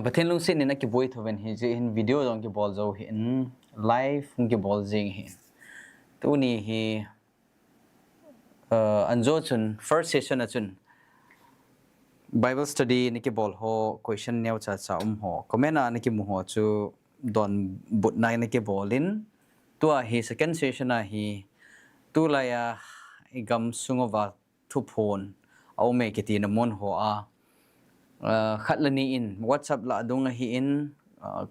ประเทศลุงสินนี่นักกีฬาทวันเห็นจะเห็นวิดีโอตรงกีบอลจะเห็นไลฟ์กีบอลจริงเห็นตัวนี้เห็นอันโจจุน first session นะจุน Bible study นักกีบอลหัว question แนวจ่าจ่าหัวคอมเมนต์นักกีฬาหัวจูดอนบุตรนายนักกีบอลินตัวเห็น second session นะเห็นตัวลายกำสุงว่าทุพพนเอาเมกิตีนมนหัวขัดละนี่อิน WhatsApp ละดงละฮีอิน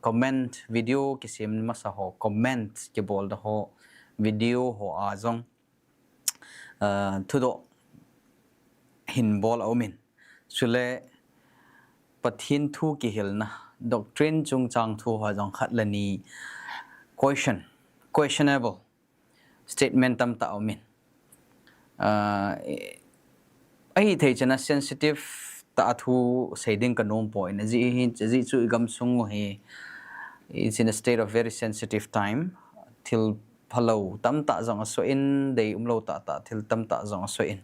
comment video กิสิมมาสะหัว comment กิบอลดะหัววิดีโอหัวอาจงทุดหินบอลเอามินสุเลปะทินทูกิฮิลนะ doctrine จงจังทูหัวจงขัดละนี่ questionable statement ตั้มตาเอามินไอ้ที่จะน่า sensitive ตาทูใส่ดิ่งกันโน้มปอยนะจีจู่กำสุงเฮ is in a state of very sensitive time till พะโลตั้มตาจงสวยอินเดี๋ยวโลตา till ตั้มตาจงสวยอิน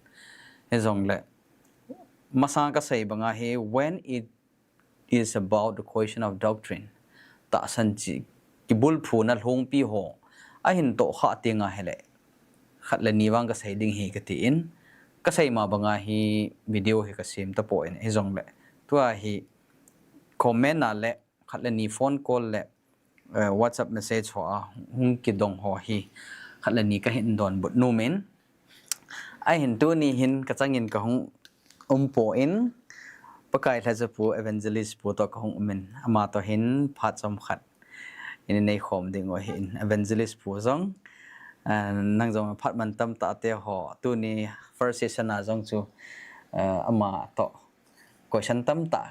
เฮจงเล่มาสังกัดใส่บังอาเฮ when it is about the question of doctrine ตาสันจิกิบุลพูนัดหงปีโฮไอหินโตข้าเตียงอาเฮเล่ขัดเลนีวังก็ใส่ดิ่งเฮกตีอินก็ใส่มาบังอาฮีวิดีโอเฮก็ซิมตะปอยเฮจงเล่ตัวฮีคอมเมนต์นั่นแหละขัดเลนีโฟนคอลเล่WhatsApp message หัวหุงกิดงหัวฮีขัดเลนีก็เห็นโดนบทนูเมนไอเห็นตัวนี้เห็นกระจังเงินกับหงปออินประกายทัศปู evangelist ปูตัวกับหงมินอามาตัวเห็นพัดสมขัดในคอมดิ่งว่าเห็น evangelist ปูซองนั่งจงพัดมันตั้มตาเตียหอตัวนี้ first session นะจงจูอามาต่อ question ตั้มตา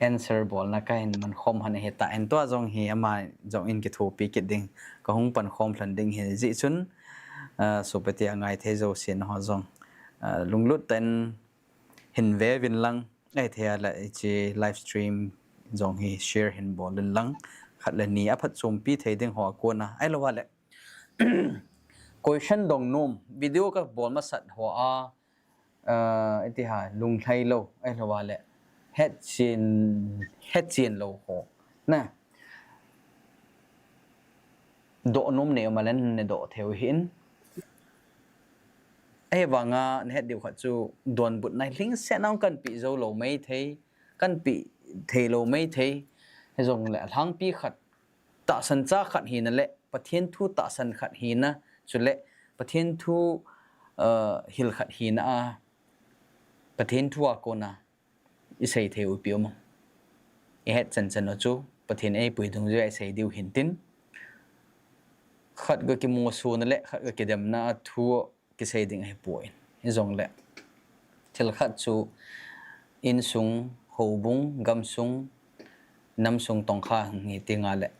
answer บอลนะก็เห็นมันคอมหันเหตุแต่ตัวจงเฮียมาจงอินกิทูปีกิดดิ่งก็หงปันคอมพลันดิ่งเห็นจิชุนสุปฏิยังไงเทโจเสียนหอจงลุงลุดเต็นเห็นเววินลังไอเทียละจีไลฟ์สตรีมจงเฮียแชร์เห็นบอลลังขัดเลยนี้อภัดชมปีเทดิ่งหัวกวนนะไอละว่าแหละquestion ดงนุ่มวิดีโอก็บอลมาสัตหัวไอที่หาลุงไทยโลไอละว่าแหละเฮ็ดจีนโลหัวนะโดนุ่มเนี่ยมาเล่นในโดเทวหินไอ้ว่างาเฮ็ดเดียวขัดจูดวนบุตรในลิงเสนากันปีโจโลไม่เทกันปีเทโลไม่เทให้จงแหละทั้งปีขัดตาสันจ้าขัดหินนั่นแหละประเทศทูตาสันขัดหินนะสุดเละประเทศทูฮิลขัดหินประเทศทูอาโกนะอิสัยเทวปิวมั้งเฮ็ดจันจูประเทศไอ้ปุยตรงนี้ไอ้ใส่ดิวหินตินขัดก็กิมัวสูนั่นแหละขัดก็กิเดมนาทัวกิใส่ดิ่งให้ป่วยให้จงแหละที่ละขัดจูอินซุงหูบุงกำซุงน้ำซุงตองข้านี่ติงาแหละ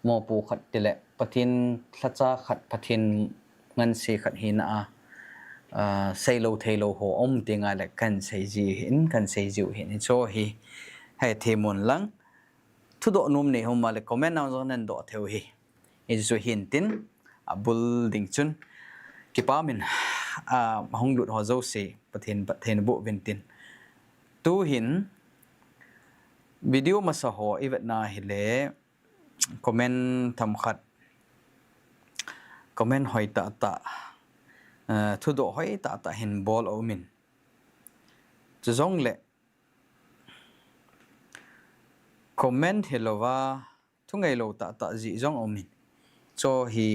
มอปูขัดติแหละประเทศทัศขัดประเทศเงินสีขัดหินใส่โลเทโลโหติงาแหละกันใส่จีหินกันใส่จิวหินโชฮีให้เทมุนลังทุดนุ่มเนี่ยผมมาเลยคอมเมนต์เอาจากนั้นดอเทวฮีอิจฉาหินตินบุลดิงจุนกิปามินห้องดูดหัวเจ้าเสียประเทศบุวินตินตู้หินวิดีโอมาสะหัวอีเวทนาฮิเลคอมเมนต์ทำขัดคอมเมนต์หอยตาทุดหอยตาเห็นบอลเอามินจะจงเละคอมเมนต์เฮลว่าทุกไงเราตาจีจงเอามินโจฮี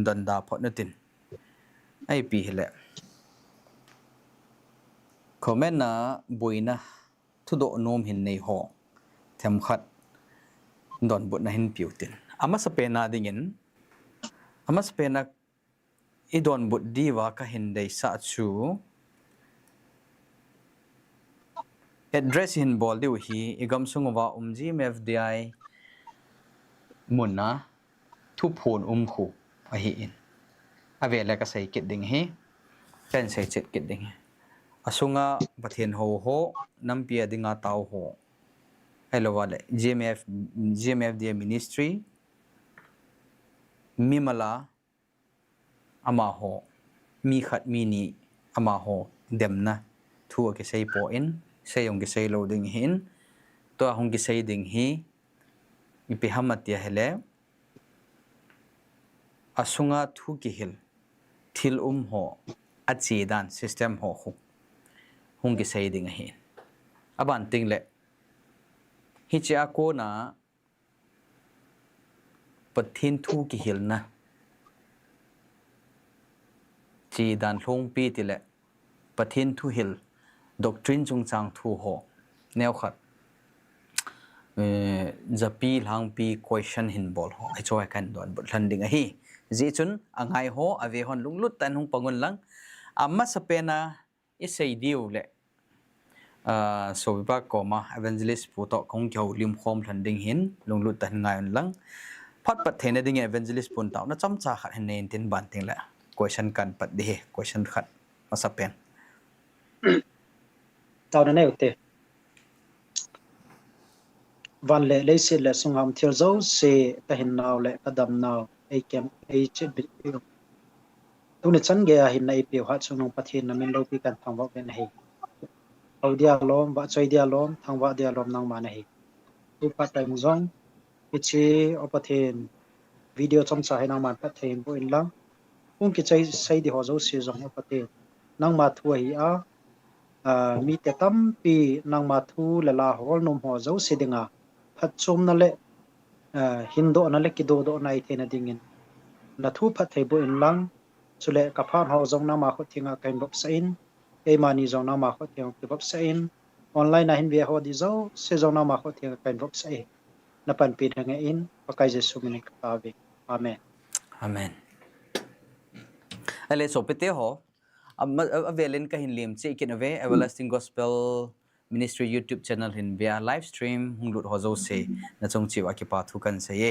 ดันดาพอดนตินไอปีเละคอมเมนต์นะบุยนะทุดโนมเห็นในห้องทำขัดดอนบุตรนะเห็นผิวตินอามาสเปนาดิ่งอามาสเปนักอีดอนบุตรดีว่าก็เห็นได้สัตชู address เห็นบอลดิวฮีอีกำสุงว่าจีเมฟดีไอมุนนะทุพพูนคูอหิอินอเวลก็ใส่กิดดิ่งฮีเป็นใส่เจ็ดกิดดิ่งอาสุงะประเทศโฮน้ำเปียดิ่งอาตาวโฮไอ้ละว่าเลย GMFDA Ministry มีมาลาอามาโฮมีขัดมีนีอามาโฮเดมนะทัวร์ก็ใช้ปออินใช้ยงก็ใช้โลดิ้งหิน ตัวหงกิใส่ดิ่งฮีมีไปหามาเตียเฮเลอาสุงาทุกิฮิลทิลโหอาจีดานซิสเต็มโหหงกิใส่ดิ่งฮีอาบันติงเล่ฮิจิอาโกนาปัททินทุกิฮิลนะจีดานลงปีติเล่ปัททินทุฮิลด็อกทรินจงจางทุโหแนวขัดจะปีหลังปี question หินบอลไอช่วยกันโดนบทลันดิ่งฮีจีจุนอ่างไงโหอเวหอนลุงลุดแต่หงปังุนลังอามาสเปนาอิสัยดิวเล่โซบิบากอมา evangelist ผู้ต่อคงเกี่ยวลิมคอมลันดิ่งหินลุงลุดแต่ไงอันลังพัดปัดเทนดิ่ง evangelist ปุ่นเต่าน่าจำจ่าขัดเห็นเนนตินบันติงแหละ question กันปัดดี question ขัดมาสเปนตอนนั้นเองเตวันเล่เลยสิเล่สงครามเที่ยวเจ้าเสแต่เห็นนาวเล่กระดำนาวไอเกมไอเจ็ดบิวตรงนี้ฉันเกียเห็นในปีหัดสนองประเทศนั้นมันเราพิการทางว่าเป็นให้เอาเดียลมว่าใจเดียลมทางว่าเดียลมนางมาให้ทุกปัจจัยมุจงพิชิตประเทศวิดีโอจำสายนางมาประเทศบุญลังพุ่งกิจใจใส่ดีหัวเจ้าเสียจงประเทศนางมาทัวร์มีแต่ตั้มปีนางมาทูละลาหัวนมหัวเจ้าเสียดิงพัดชมนั่นแหละฮินโดนั่นแหละกิโดโดในเทนดิ่งนัทูพัดเทบุญลังสุเลกับพานหัวจงนางมาขดทิ้งกันบบเซนเอมานีจงนางมาขดทิ้งกันบบเซนออนไลน์นะเห็นเวียหัวดีเจ้าเสียจงนางมาขดทิ้งกันบบเซนนับเป็นปีทั้งอินปะกายเจสุมินิกตาวิอาเมนอาเมนอะไรสบเตะหอเวลินก็เห็นลิมซีกินเว Everlasting Gospel Ministry YouTube channel เห็นvia live stream หงลุดหัวโจเซน่าจงจีว่ากิปาทุกันเสีย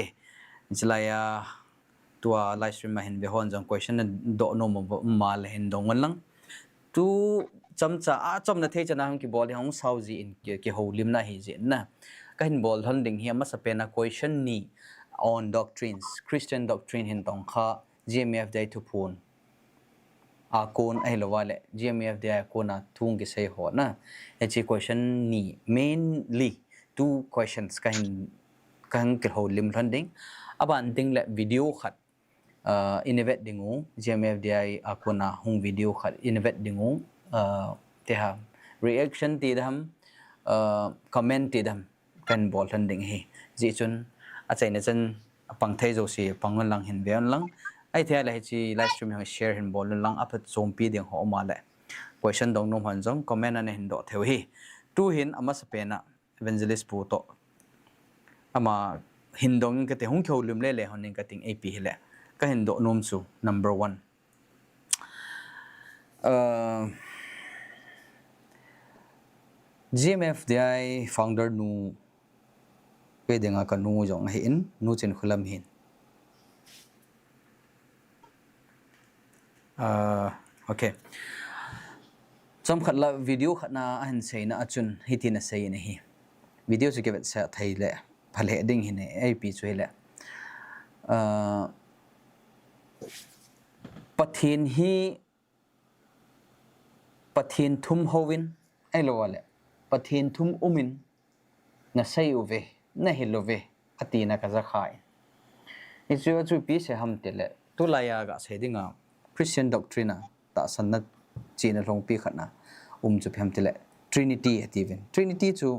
จะไล่ตัว live stream มาเห็นเวหอนจัง question นั้นโดนนมมาเลยเห็นดงวันลังตูจำจะจำนาเทจะนะหงกิบอลที่หงสาวจีนกี่หัวลิมน่าเห็นจีนนะก็เห็นบอลทันดิ่งเฮียมาสเปนนะ question นี้ on doctrines Christian doctrine เห็นตรงข้า GMF ได้ทุกพูนอาโกนไอ้ละว่าแหละ GMF ได้อาโกนทุ่งกิเซหัวนะไอ้ที่ question นี้ mainly two questions kan ke ho lim than ding aban ding le video khat innovate dingu GMF dai akona hung video khat innovate dingu te ha reaction ti dam comment ti dam kan bol than ding hi ji chun a chai na chan pang thai jo si pangon lang hin beon lang ai thia la chi live stream ha share hin bol lang aphat som pi ding ho ma le question dong nom han jong comment an hin do theu hi tu hin ama sapena evangelist pu to ama hindong ka te hung khol lim le honing ka ting ap hele ka hindo nom chu number 1 GMF dai founder nu pe denga ka nu jong hin nu chen khulam hin okay chom khatla video khatna an seina achun hitina seina hi video chu kevet sa thai le phale ding hine ap chuile pathin hi pathin thum hovin ai lo wale pathin thum umin na sai uve na hilove atina ka za khai ichu chu pi se ham tele tu laya ga se dinga Christian doctrine ta sanna china long pi khatna chu pham tele Trinity ativen Trinity chu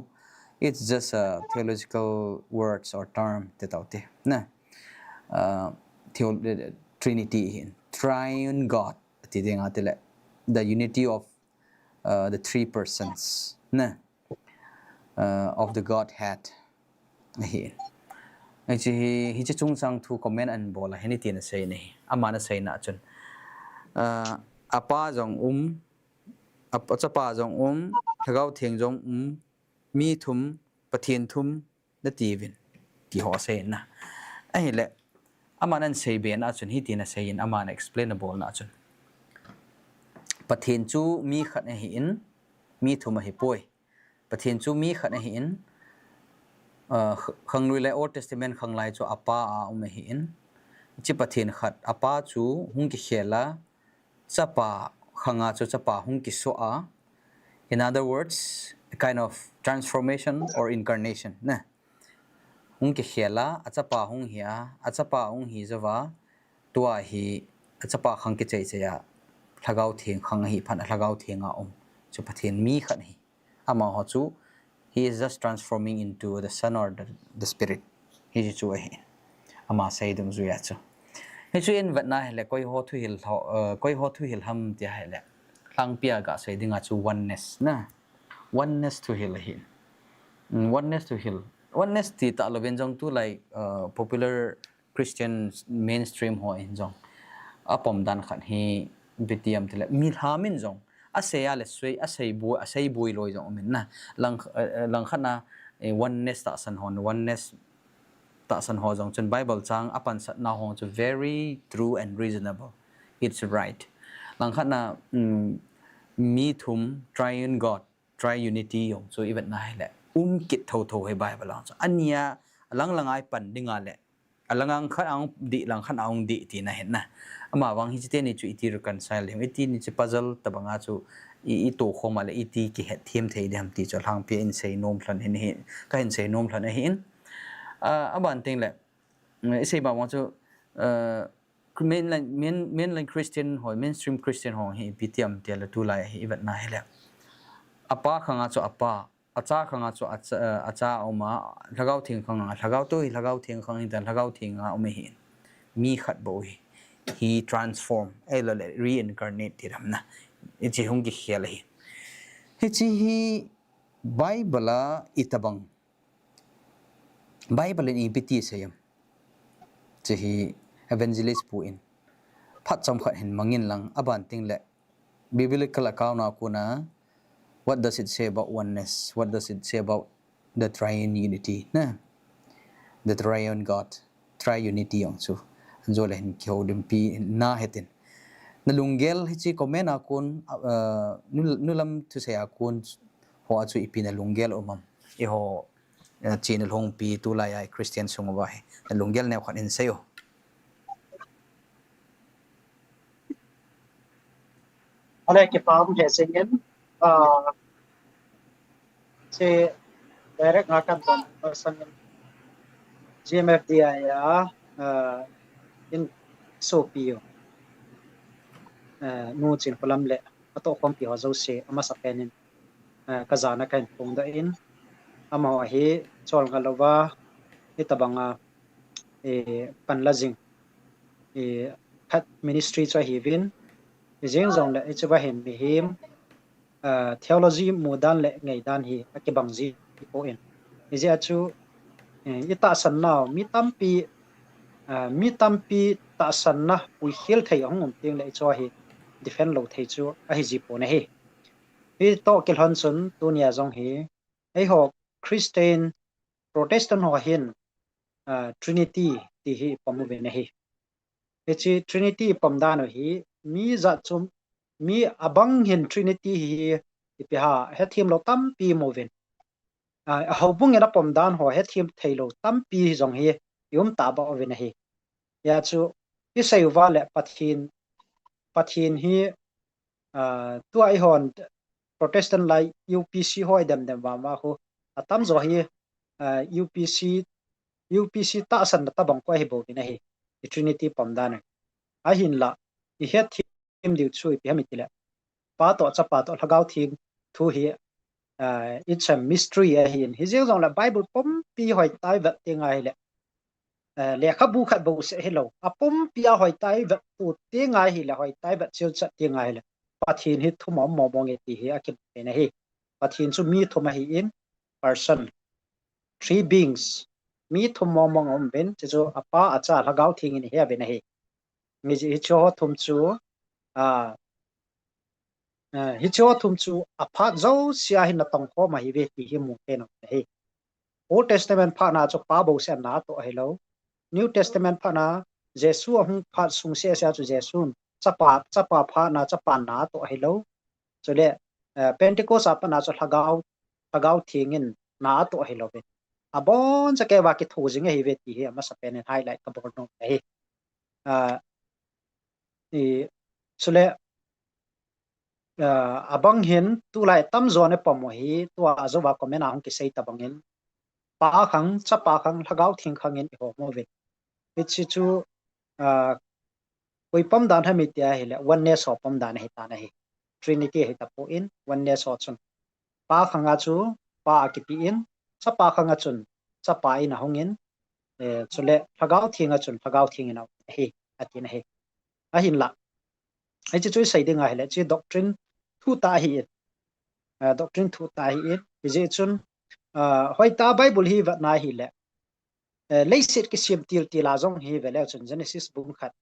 it's just theological words or term tetaute na Trinity in triune God tidinga tele the unity of the three persons na of the Godhead hi hi chi chung sang thu comment an bola heni tin sei nei amana sei na chun apa jong apa chapa jong thagau theng jong mi thum pathian thum na tivin ki ho se na ai le amanan sei be na chun hi tin sei in amana explainable na chun pathian chu mi khat hi in mi thum hi poi pathian chu mi khat hi in khang lui le old testament khang lai chu apa hi in chi pathian khat apa chu hung ki khela chapa khanga chu chapa hung ki so in other words kind of transformation or incarnation na hung ke khela achapa hung hia achapa hung hi zawa tua hi achapa khang ke chei cheya thagau thing khang hi phan thagau thinga chu pathian mi khan hi ama ho chu he is just transforming into the son or the spirit he chu hi ama sai dum zu ya chu he chu in vat na hele koi ho thu hil ham ti hele lang pia ga sai dinga chu oneness na oneness to heal hi oneness to heal oneness ti ta lo ben jong tu like popular Christian mainstream ho in jong apom dan khan hi bitiam tele mi hamin jong aseya le swei asei bui loi jong min na lang khana oneness ta san hon oneness ta san ho jong chen bible chang apan sat na ho chu very true and reasonable it's right lang khana mi thum triune god triunity yong so even na hele kit tho he bible lang so ania lang ai pan dinga le alangang khat ang di lang khan ang di ti na hen na ama wang hi te ni chu iti reconcile hem iti ni chu puzzle tabanga chu i to khoma le iti ki het them thei dam ti cho hang pe in sei nom thlan hen he ka hen sei nom thlan hin aban ting le sei ba wang chu mainline Christian ho mainstream Christian ho hi pitiam te la tu lai hi event na hele apa khanga chu apa acha khanga chu acha oma lagau thing khanga lagau to hi lagau thing khang dan lagau thing a ome hi mi khat bo hi he transform elo reincarnate tiram na ichi hung ki khel hi hi bible itabang bible ni biti sayam chi evangelist pu in phat cham khat hin mangin lang aban ting le biblical account na kuna what does it say about oneness what does it say about the triune unity na the triune god triunity yong chu anjole hin kheu dim pi na hetin nalungel hi chi comment akun nulam thu se akun ho chu ipina lungel omam e ho chin long pi tu la ya Christian sungwa he nalungel ne khan in sayo ale ke pam he singen se direct ngakan ton person GMFDI ya in sopio nu chin kolam le ato kom pi ho zo se ama sa penin kazana kan pung da in ama hi chol ngalowa itabanga panlajing khat ministry cha hivin jeng jong le ichwa hem bi him theology mudan le ngai dan hi akibangji po in ije achu ita sanna mi tampi ta sanna ui khel thei ong ting le cho hi defend lo thei chu a hi ji po na hi to kel hon sun tunia jong hi ai ho Christian Protestant ho hin Trinity ti hi pamu ve na hi chi Trinity pamdan hi mi za chum mi abang hin Trinity hi ipiha he thim lo tam pi movin hobung era pamdan ho he thim thailo tam pi jong hi yum ta ba ve na hi ya chu i sei wa le pathin hi tu ai hon Protestant lai UPC hoi dem ba ma ho atam zo hi UPC ta san ta bang ko hi bo na hi Trinity pamdan a hin la i he thim diu chui pi mi tile pa to cha pa to lagau thing thu hi it's a mystery a hin hi jeng jong la Bible pom pi hoi tai va tingai le le khabu khat bo se hello apom pia hoi tai va tu tingai hi la hoi tai va chiu cha tingai le pathin hi thu mom mo bong e ti hi akin pe na hi pathin chu mi thu ma hi in person three beings mi thu mom mong om ben chu apa acha lagau thing in he be na hi mi ji cho thum chu hi cho thum chu apha zo sia hin na tong ko ma hi ve ti hi mu te no he Old Testament pha na cho pa bo se na to hello New Testament pha na Jesu hung pha sung se sia chu Jesu chapa pha na chapa na to hello so le Pentecost apa na cho lagau thingin na to hello be abon sa ke wa ki thu jing he ve ti he ma sa pen highlight ka bor no he ni so le abang hin tu lai tam zo ne pom hi tu a zo wa comment ang ki sei tabang in pa khang cha pa khang lagau thing khang in ho mo ve chi chu koi pam dan ha mi tia hi le oneness of pam dan hi ta na hi trinity hi ta po in oneness of chun pa khang a chu pa ki pi in cha pa khang a chun cha pa in hong in chule lagau thing a chun lagau thing in hi atin hi a hin la ai chi chu sei ding a hi le chi doctrine thu ta hi doctrine thu ta hi je chun hoi ta bible hi va na hi le leiset ki sim til tila jong hi vele chun genesis bung khat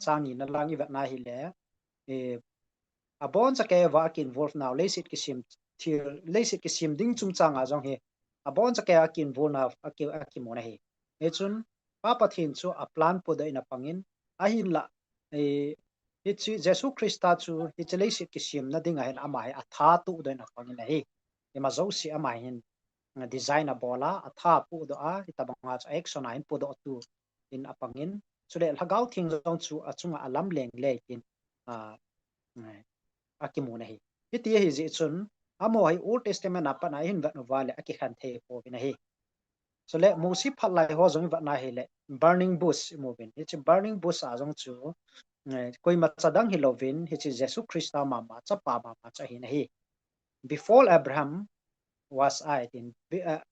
chang ni na lang i va na hi le abon cha ke wa kin wolf now leiset ki sim til leiset ki sim ding chung chang a jong hi abon cha ke kin vol na aki mo na hi e chun pa pathin chu a plan pu da ina pangin a hin la hi chi jesu christa chu hi che leiset ki sim na ding a hen ama a tha tu da ina pangin hi ema zo si ama hin design a bola atha pu do a itabanga cha action in pu do tu in apangin chule lagau thing jong chu achunga alam leng le kin a akimuna hi iti hi ji chun amo hi old testament apana hin va no wale aki khan the po bina hi chule musi phalai ho jong va na hi le burning bush mo bin it's burning bush a jong chu koi ma chadang hi lovin hi chi jesu christa ma cha pa ma cha hi na hi before abraham was I tin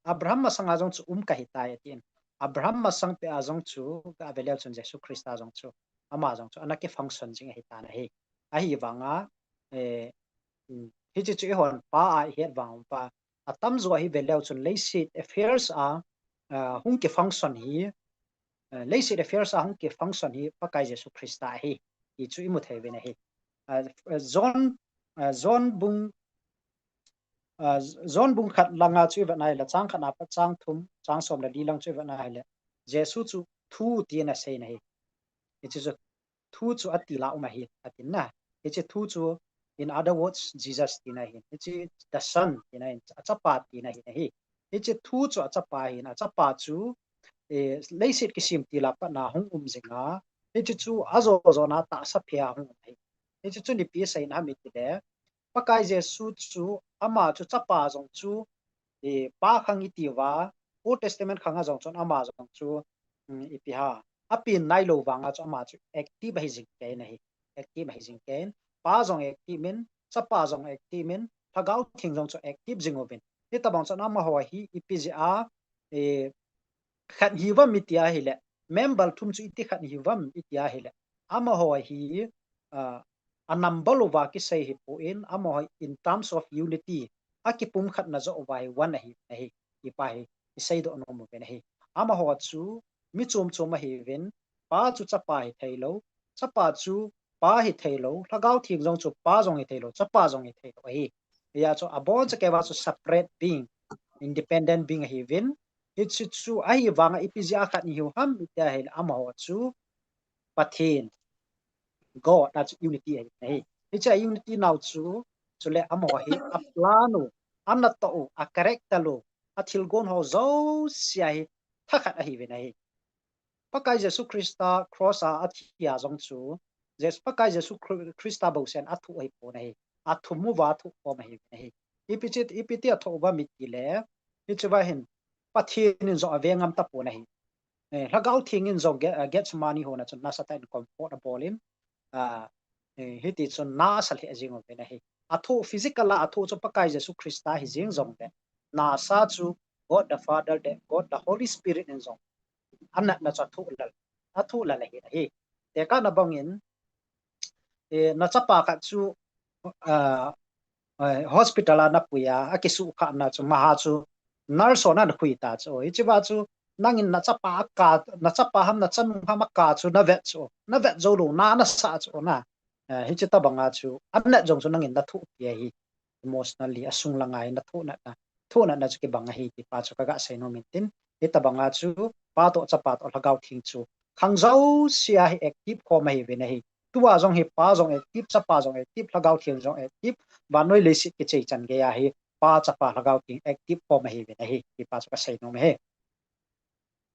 Abraham masang ajong chu ka hitai tin Abraham masang pe ajong chu ka velel chun Jesu Christ ajong chu ama ajong chu anake function jing hitana hi a hi wanga hi chu hon pa a het wang pa atam zo hi velel chun leisit affairs a hung ke function hi leisit affairs a hung ke function hi pa kai Jesu Christ a hi chu imu thei ve na hi John bung zon bung khat langa chui va nai la chang khana pa chang thum chang som la di lang chui va nai le jesu chu thu ti na sei na hi it is a thu chu ati la uma hi atin na it is thu chu in other words jesus ti na hi it is the son ti na hi achapa ti na hi it is thu chu achapa hi na achapa chu leisit ki sim ti la pa na hung jinga it is chu azo zo na ta sa phia hung hi it is chu ni pi sai na mi ti le pakai jesu chu ama chu chapa jong chu pa khang iti wa old testament khanga jong chon ama jong chu ipi ha apin nai lo wanga chu ama chu active hi jing ke nahi active hi jing ken pa jong active min chapa jong active min thagau thing jong chu active jing obin ni tabang chon ama ho hi ipi ji a khat hi wa mitia hi le membal thum chu iti khat hi wa mitia hi le ama ho hi anambalo wa ki sei hi po in amo in terms of unity akipum khat na zo wai one hi hi pa hi sei do no mo ben hi ama ho chu mi chum chum hi ven pa chu chapa hi thailo chapa chu pa hi thailo lagau thing jong chu pa jong hi thailo chapa jong hi thailo hi ya chu abon cha ke wa chu separate being independent being hi ven it chu ai wanga ipizia khat ni hu ham ita hi ama ho chu pathin God that's unity hey it's a unity now chu chule amo hi a plano anato a character a thilgon ho zo sia hi thakhat a hi ve nei pakai jesu christa cross a athia jong chu pakai jesu christa bo sen athu ai po nei athu mu wa thu po ma hi nei ipiti atho ba mi ti le ichwa hin pathin in zo avengam ta po nei lagau thing in zo get money ho na chu na sata in comfortable in hi ti chon na sal hi jing o na hi atho physical la atho cho pakai jesu christa hi jing jong de na sa chu god the father de god the holy spirit in jong anna na cha thu la la hi te ka na bangin na cha pa ka chu hospital na puya akisu kha na chu ma chu nurse ona na khui ta chu hi chi ba chu nangin na cha pa ham na chan ham ka chu na vet zo lo na sa chu na hi chi ta banga chu anna jong chu nangin na thu ye hi emotionally asung langai na thu na chu ki banga hi ti pa chu ka ga sai no min tin hi ta banga chu pa to cha pa to lagaw thing chu khang zau sia hi active ko mai ve na hi tuwa jong hi pa jong active cha pa jong active lagaw thing jong active ba noi le si ki chei chan ge ya hi pa cha pa lagaw thing active ko mai ve na hi ti pa chu ka sai no me he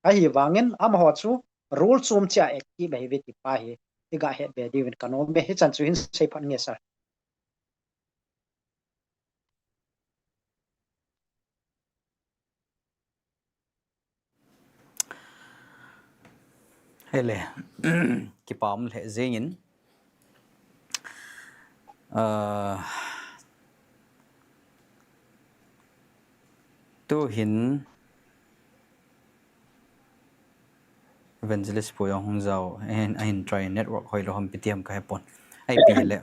a hi wangin am ho chu rule chum cha active hi ve ti pa hi ti ga he be di win kanom be hi chan chu hin sei phan nge sa hele ki pam le zengin tu hin evangelist po yung hong zao and I try network hoi lo ham pitiam ka hepon ai pi le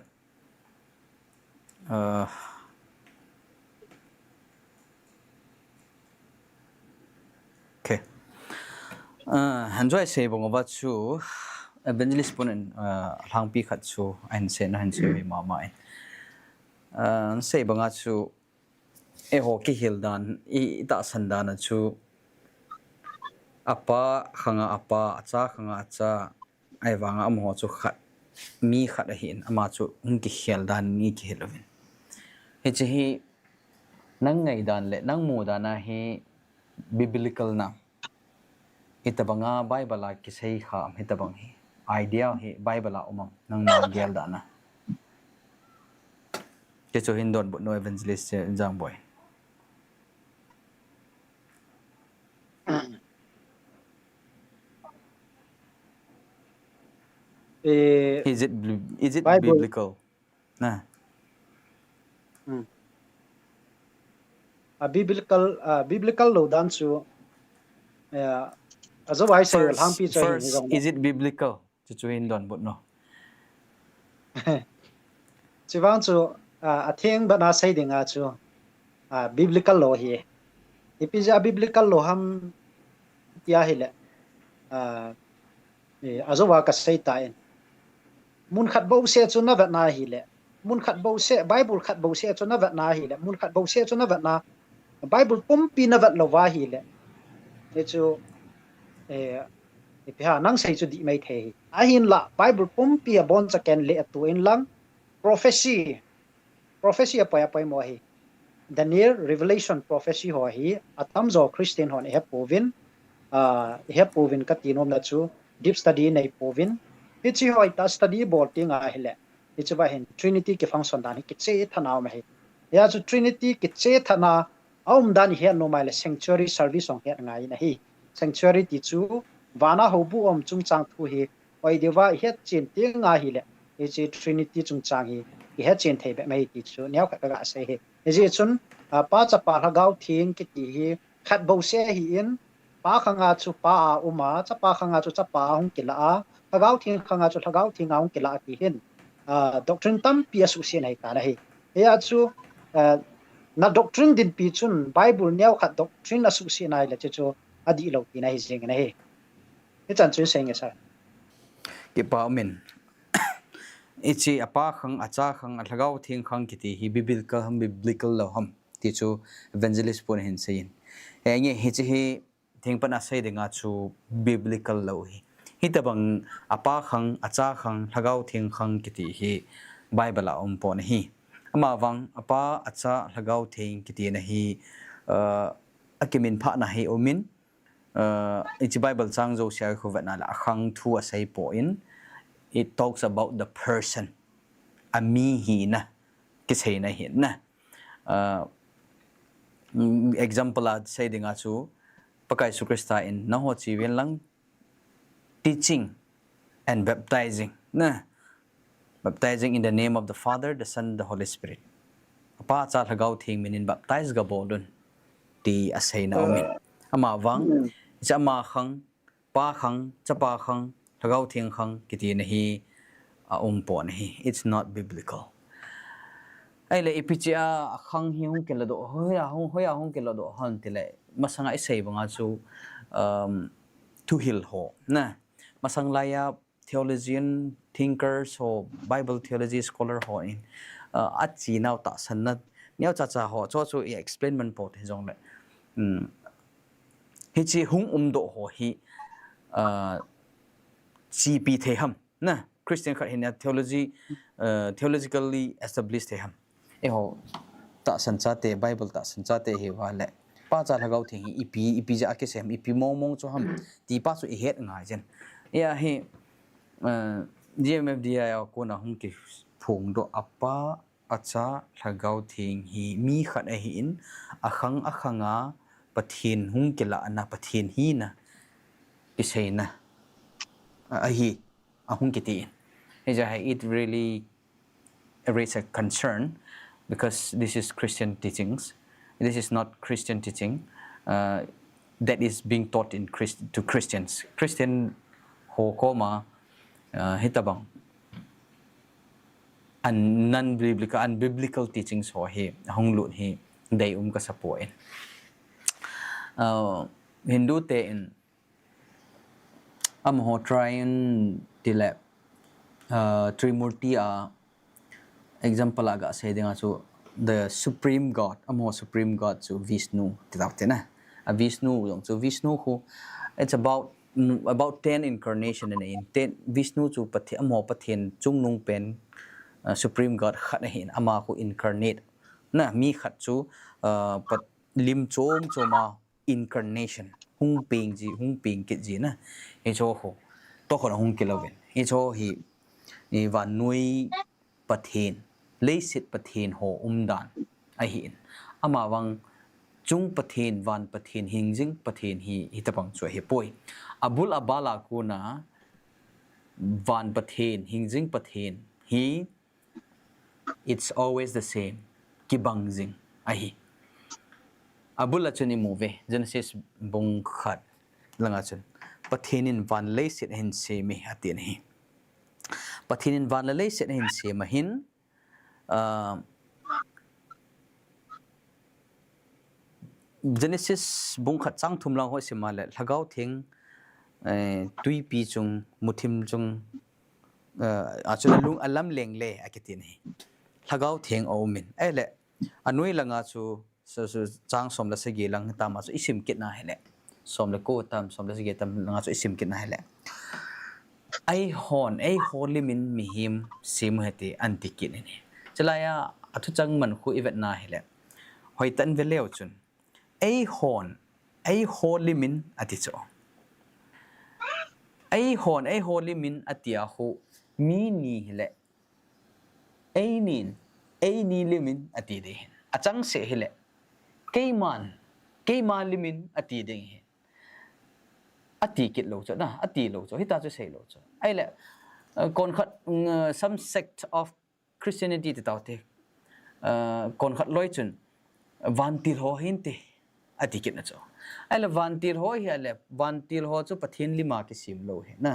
okay hanjoi se bong ba chu evangelist pon hang pi khat chu an se na han se ma ma se banga chu e ho ki hildan I ta sandana chu apa khanga apa acha khanga acha ai wanga amho chu khat mi khat a hin ama chu ung ki hildan ni ki hilovin he chi hi nang ngai dan le nang mu dana hi biblical na hitabanga bible ki sei kha hitabang hi idea hi bible umam nang ma gel dana ke chu hindon bu no evangelist jang boy is it Bible biblical na biblical lo dan chu azo wai se hang pi cha hin first is it biblical chu hindon bu no chiwang chu a theng ba na sai dinga chu biblical lo hi ipija biblical lo ham ya hile azo wa ka sai ta en mun khat bo se chu na va na hi le mun khat bo se bible khat bo se chu na va na hi le mun khat bo se chu na va na bible pum pi na va lo wa hi le ne chu pi ha nang sai chu di mai the a hin la bible pum pi a bon cha ken le tu in lang prophecy apa mo hi Daniel revelation prophecy ho hi atam zo christian hon he povin ka tinom na chu deep study nei povin hichi hoi ta study board tinga hele hichi ba hin trinity ke function dan ki che thana ma hi ya chu trinity ki che thana aum dan hi no mai le sanctuary service ong he ngai na hi sanctuary ti chu wana ho bu om chung chang thu hi oi dewa he chin tinga hi le hichi trinity chung chang hi ki he chin thei be mai ti chu nyau ka ga se hi hichi chun pa cha pa ha gau thing ki ti hi khat bo se hi in pa khanga chu pa uma cha pa khanga chu cha pa hong kila a thagau thing khanga chu thagau thing aung kila ti hin doctrine tam pi asu se nai ta hi ya chu na doctrine din pi chun bible nyau khat doctrine asu se nai la chu adi lo ti nai jing na hi he chan chu seng sa ki pa min ichi apa khang acha khang athagau thing khang kiti hi biblical lo ham ti chu evangelist pon hin sein nge hi chi hi thing pana sai dinga chu biblical lo hi hitabang apa khang acha khang thagau thing khang kiti hi bible a pon hi ama wang apa acha thagau thing kiti na hi akimin pha na hi omin ichi bible chang zo sia khu na la khang thu asai po in it talks about the person ami hi na ki sei na hi na example ad say dinga chu pakai su krista in na ho chi wen lang teaching and baptizing na baptizing in the name of the father the son the holy spirit apa cha thagau thing minin baptize ga bolun ti asai na omin ama wang chama khang pa khang chapa khang thagau thing khang kiti na hi pon hi it's not biblical ai le ipicha khang hi hong ke la do hoya hong ke la do han tile masanga isei banga chu to heal ho na masang laya theologian thinkers ho bible theology scholar ho in achi naw ta sanna nyau cha ho cho chu explain man pot he jong le hi chi hung do ho hi chi pi the ham na christian khat hin theologically established the ham ho ta san cha te bible ta san cha te he wa le pa cha thagau thing ipi ja ke sem ipi mong cho ham ti pa chu het ngai jen ya he gmfdi ko na hung ki phung do apa acha thagau thing hi mi khat a hi in akhanga pathin hung ke la na pathin hi na ki sei na ahi ahung kiti it really raise a concern because this is Christian teachings. This is not Christian teaching that is being taught to Christians. Christian ho koma hitabang unbiblical teachings ho he hong lut he dai ka sapoin Hindu te in ho trying tile Trimurti example aga say dinga so the supreme god ho supreme god so Vishnu titaute na a Vishnu so Vishnu who it's about 10 incarnation in 10 Vishnu chu pathi pathen chung nung pen supreme god khat hin ama ko incarnate na mi khat chu pat lim chom choma incarnation hung ping ke ji na he cho ho to ko hung kiloven he cho hi van nui pathen leisit pathen ho dan a hin ama wang chung pathen van pathen hingjing pathen hi hitapang chu he poi abul abala kuna van pathen hingjing pathen hi it's always the same kibangjing ahi abul achuni move Genesis bung khat langa chun pathenin van leisit hin se me atin hi pathenin van leisit hin se mahin Genesis bung khat chang thum lang ho simale lagau thing tui pi chung muthim chung achuna lung alam leng le akitin hi lagau thing o min ele anui langa chu so chang som la segi lang ta ma chu isim kit na hele som le ko tam som la segi tam langa chu isim kit na hele ai hon limin mi him sim hati antikit ni chalaya athu chang man khu event na hele hoitan veleu chun ai hon limin ati cho ai hon limin atia ho mi ni hele ai ni limin ati de achang se hele keiman limin ati de ati kit lo cho na ati lo cho hita chu sei lo cho ai le kon khat some sect of Christianity ti taute kon khat loi chun vantil ho hinte ati kit na cho ai le vantil ho hi le vantil ho chu pathin lima ki sim lo he na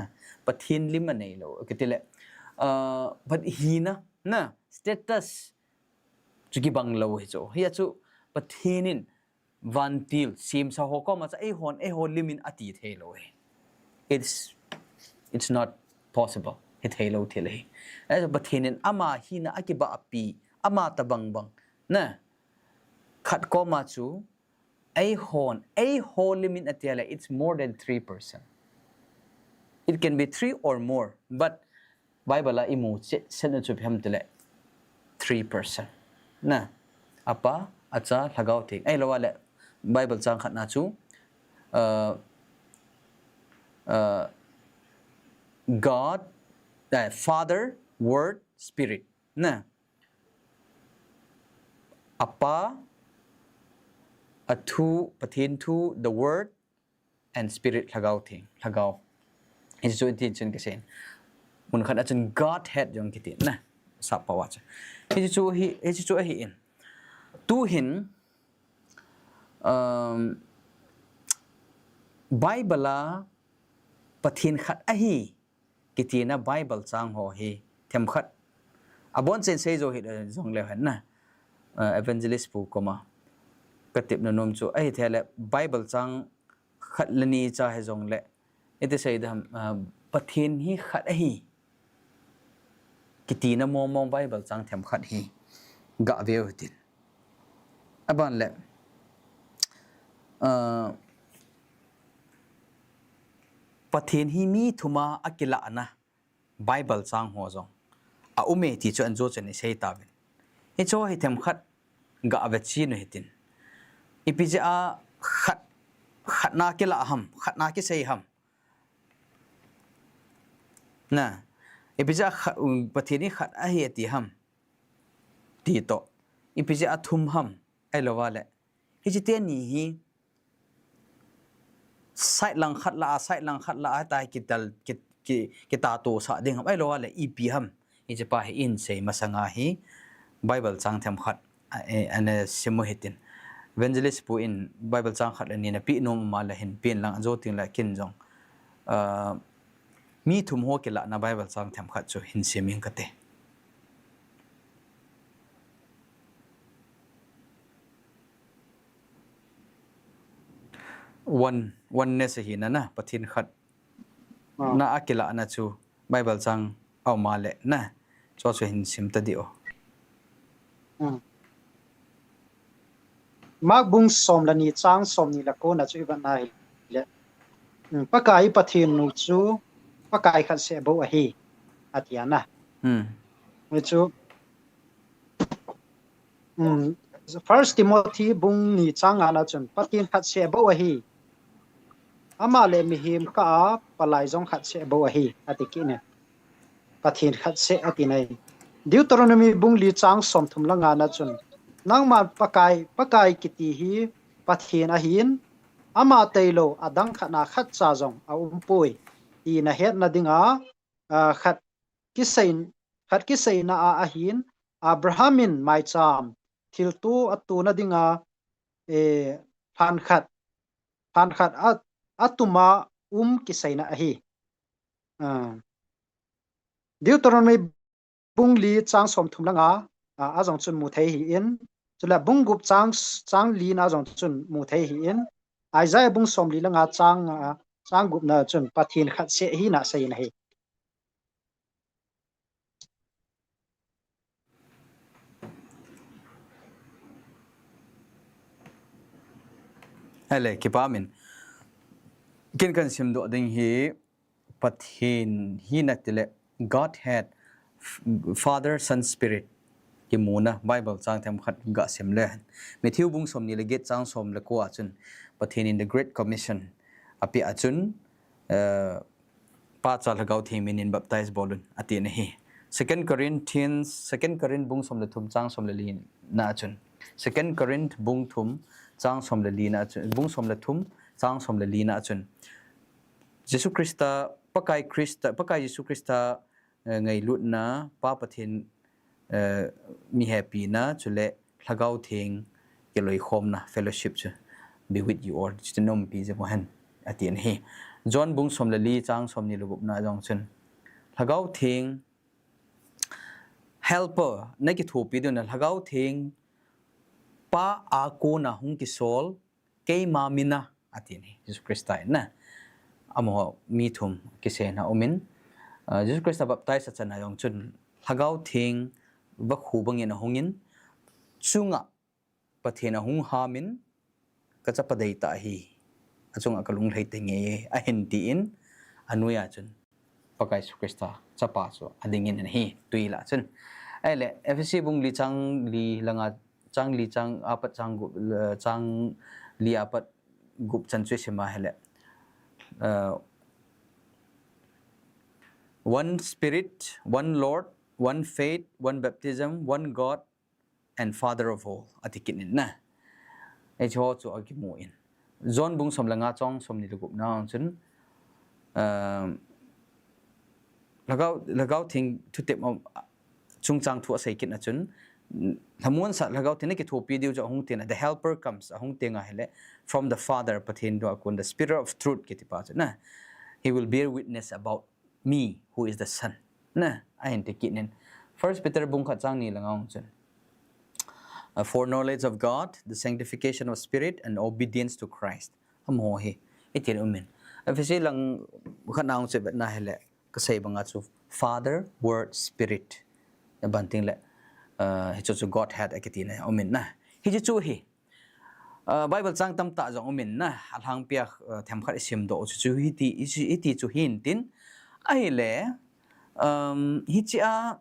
pathin lima nei lo kitile but hi na status chu ki bang lo he cho hi chu pathinin vantil sim sa ho ko ma cha ai hon limin ati the lo he it's not possible he the lo the le ai pathinin ama hi na akiba api ama tabang bang na khat ko ma chu ai hon limin atiala it's more than 3%. It can be 3 or more but Bible la imu sen chu pham tele 3% na apa acha lagau thing ai lawale Bible chang khat na chu God Father Word Spirit na apa athu pathin thu the word and spirit lagau thing lagau is so intention ke sen mun khat achun God head jong kiti na sap pawa cha hi chu hi in tu hin Bible la pathin khat a hi kiti na Bible chang ho hi them khat abon sen sei zo hi jong le han na evangelist pu koma katip na nom chu ai thele Bible chang khat lani cha he jong le ite sei dam pathin hi khat a hi kiti na mom Bible chang them khat hi ga veu tin aban le pathin hi mi thuma akila ana Bible chang ho jong a ume ti chu anjo chen sei ta ben he cho hi them khat ga ave chi no hitin ipija khat na ke la ham khat na ke sei ham na ipija pathini khat a hi ti ham ti to ipija athum ham ai lawale hi chi te ni hi sai lang khat la ta ki dal ki ta to sa ding ai lo le ep ham I je pa hi in sei masanga hi Bible chang them khat ane simu hitin evangelist pu in Bible chang khat ani na pi nom ma la hin pin lang zo ting la kin jong mi thum ho ke la na Bible chang them khat chu hin seming kate oneness hi na pathin khat na akila na chu Bible chang au ma le na cho chu hin sim ta dio mak bung som la ni chang som ni la ko na chu ban nai le pakai pathin nu chu pakai khat se bo a hi atiana chu first Timothy bung ni chang ana chun pathin khat se bo a hi ama le mi him ka palai jong khat se bo a hi atiki ne pathin khat se atinai Deuteronomy bung li chang som thum la nga na chun nangma pakai kiti hi pathin a hin ama teilo adang khana khat cha jong a umpui ti na het na dinga khat kisain na a hin Abrahamin mai cham thil tu atu na dinga phan khat atuma kisaina a hi Deuteronomy bung li chang som thum langa a jong chun mu thei hi in chula bung gup chang li na jong chun mu thei hi in Isaiah bung som li langa chang gup na chun pathin khat se hi na sei na hi hele ki pa min kin kan sim do ding hi pathin hi na tile God had Father Son Spirit ki muna Bible chang them khat ga sim le Matthew bung som ni le get chang som le ko achun pathin in the Great Commission api achun pa chal gau themin in baptize bolun ati ne hi Second Corinth bung som le thum chang som le lin na achun Second Corinth bung thum chang som le lina achun bung som le thum chang som le lina achun Jesus Christa pakai Jesus Christa ngai lut na pa pathin mi happy na chule lagau thing ke loi khom na fellowship chu be with you or chinom pi je mohan atien he John bung som le li chang som ni lugup na jong chun lagau thing helper na ki thopi do na lagau thing pa a ko na hung ki sol ke ma mina atien he Jesus Christa na amo mi thum ki se na omin Jesus Christ baptize sa chana yong chun hagau thing ba khu bangin hongin chunga pathena hung hamin ka chapadai ta hi achunga kalung lei te nge a hin ti in anuya chun pakai Jesus Christ chapa so adingin hi tuila chun ele FSC bung li chang li langa chang li chang apat chang li apat gup chan chwe sema hele one Spirit, one Lord, one faith, one baptism, one God, and Father of all. Atikin na. Ay cho chu agimo in. John bung som langa chong som ni lugup na chun. Lagaw thing to tip chung chang thu asai kin na chun. Hamun sa lagaw tin ki thopi diu jo hung tin the helper comes hung tinga hele from the Father pathin do akun the Spirit of truth kitipa na. He will bear witness about me who is the Son na ayin tikinin First Peter bung khat chang ni langong chun foreknowledge of God, the sanctification of spirit, and obedience to Christ amo hi itin umin afisi lang khanang che na hele kasay banga chu Father, Word, Spirit banting le hi chu God had akitina umin na hi chu hi Bible chang tam ta jong umin na alhang pia them khat sim do chu iti chu hin tin ai le hi chia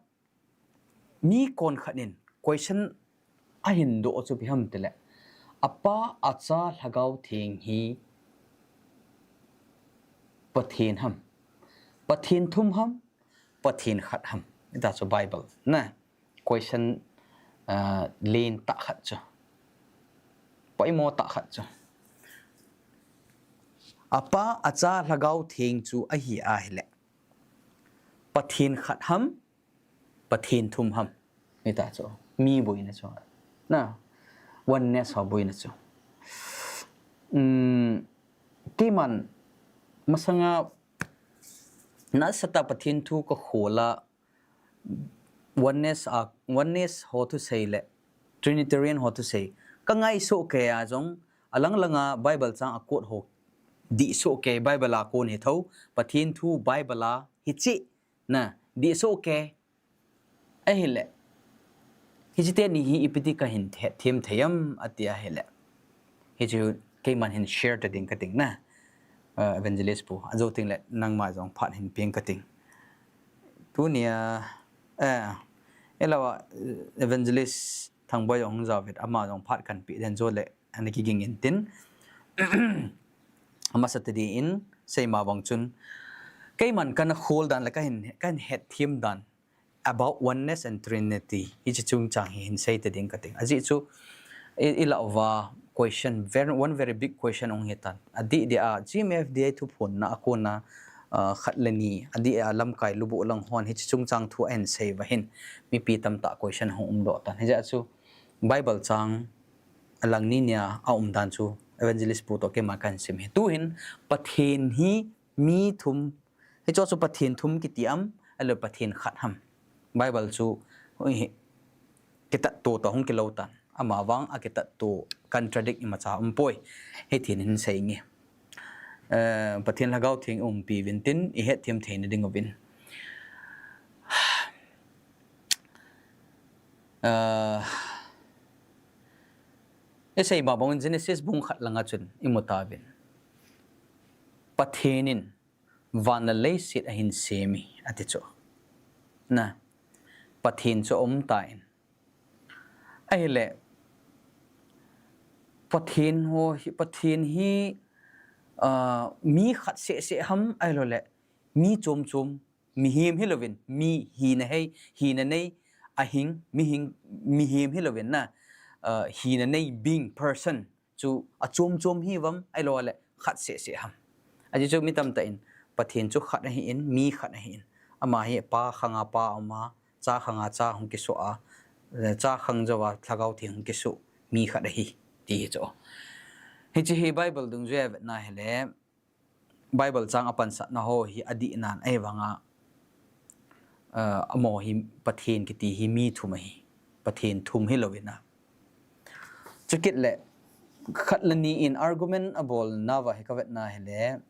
mi kon khanin question a hin do chu bi ham tele apa acha lagau thing hi pathin ham pathin thum ham pathin khat ham that's a Bible na question lean ta khat chu pai mo ta khat chu apa acha lagau thing chu a hi a hele ปะเทียนขัดห้ำปะเทียนทุ่มห้ำนี่ตาโจมีบุยนะโจนะวันเนี้ยสอบบุยนะโจที่มันมาสังอานัสตาปะเทียนทุก็โหละ oneness how to say le trinitarian how to say ka ngai so ke a jong alang langa bible chang a quote ho di so ke bible a kon he tho pathin thu bible a hi chi na di so ke a hi le hi chi te ni hi ipiti ka hin them thayam atia he le hi chu ke man hin share ta ding ka ting na evangelist pu azo ting le nang ma jong phat hin peng ka ting tu nia elawa evangelist thang boy ong zawet ama jong phat kan pi den zo le ani ki ging in tin ama satadi in sei ma bang chun kai man kan hold dan la kan het thim dan about oneness and trinity hi chi chung chang hin sei te ding ka ting aji chu ilawa question one very big question ong hetan adi dia gmfda thu phon na akona khatlani adi alam kai lubu lang hon hi chung chang thu en sei wa hin mi pi tam ta question hong do tan heja chu bible chang alang ni nya a dan chu evangelist pu to ke ma kan sim he tu hin pathin hi mi thum he cho chu pathin thum ki tiam alo pathin khat ham bible chu kita to hong ki lo tan ama wang akita to contradict ima cha poi he thin hin sei nge pathian lagau thing pi vintin I het thiam thein ding ovin esai ba bong genesis bung khat langa chun imotavin pathienin vanalei sit a hin semi aticho na pathin cho tain ai le pathin ho pathin hi mi khat se ham ai lo le mi chom mi him hilovin mi hi na hei hi na nei a hing mi him hilovin na hi na nei being person chu a chom hi wam ai lo le khat se ham aji chu mi tam ta in pathin chu khat hi in mi khat hi in ama hi pa khanga pa ama cha khanga cha hong ki so a cha khang jawa thagau thing ki so mi khat hi ti cho hi bible dung je na hele bible chang apan sa na ho hi adi nan ai wanga amo hi pathin ki ti hi mi thuma hi pathin thum hi lovina chukit le khatlani in argument abol nawa he kavet na hele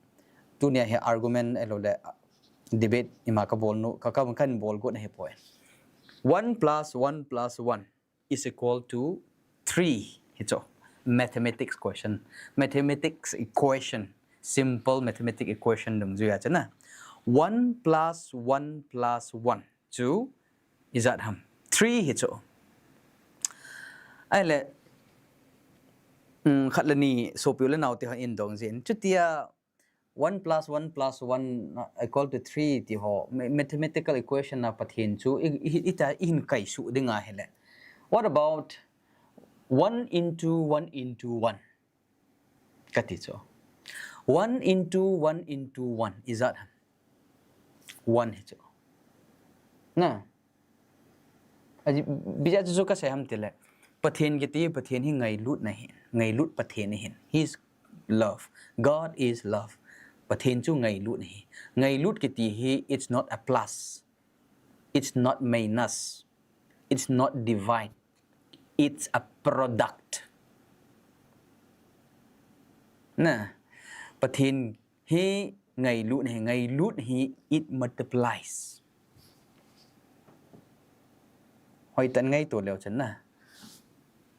tunia he argument elo le debate ima ka bol no ka kan bol go na he point 1 plus 1 plus 1 is equal to 3 hicho mathematics question mathematics equation simple mathematics equation dum ju ya chana 1 plus 1 plus 1 2 is that ham 3 hicho ai le khatlani so pula naw ti ha in dong jin chutia 1 plus 1 plus 1 equal to 3 ti ho mathematical equation na pathin chu ita in kai su dinga hele what about 1 into 1 into 1 kati cho 1 into 1 into 1 is that 1 he cho na aji bija chu ka se ham tile pathin ki ti pathin hi ngai lut na hin ngai lut pathin hin he is love god is love pathin chu ngai lut ki ti hi it's not a plus it's not minus it's not divide it's a product na pathin hi ngai lut hi it multiplies hoi tan ngai to leo chan na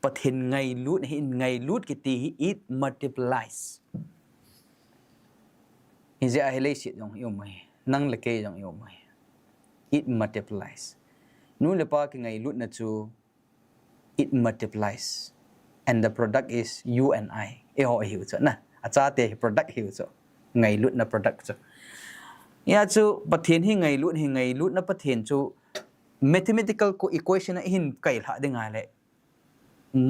pathin ngai lut ki ti hi it multiplies inje a hele sit jong yo mai nang le ke jong yo mai it multiplies nu le pa ki ngai lut na chu it multiplies and the product is you and I e ho hi chu na acha te product hi chu ngai lut na product chu ya chu pathin hi ngai lut na pathin chu mathematical ko equation na hin kai la de ngai le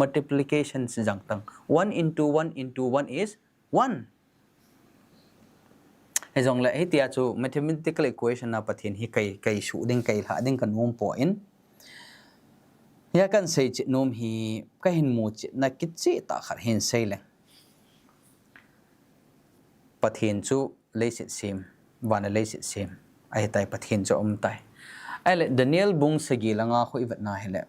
multiplication jang tang 1 into 1 into 1 is 1 zong la hetia chu mathematical equation na pathin hi kai su ding kai la ding kan mom po in ya kan sei chi nom hi ka hin mu chi na ki chi ta khar hin sei le pathin chu le sit sim wana le sit sim ai tai pathin chu tai ai le Daniel bung sagi langa kho iwat na hele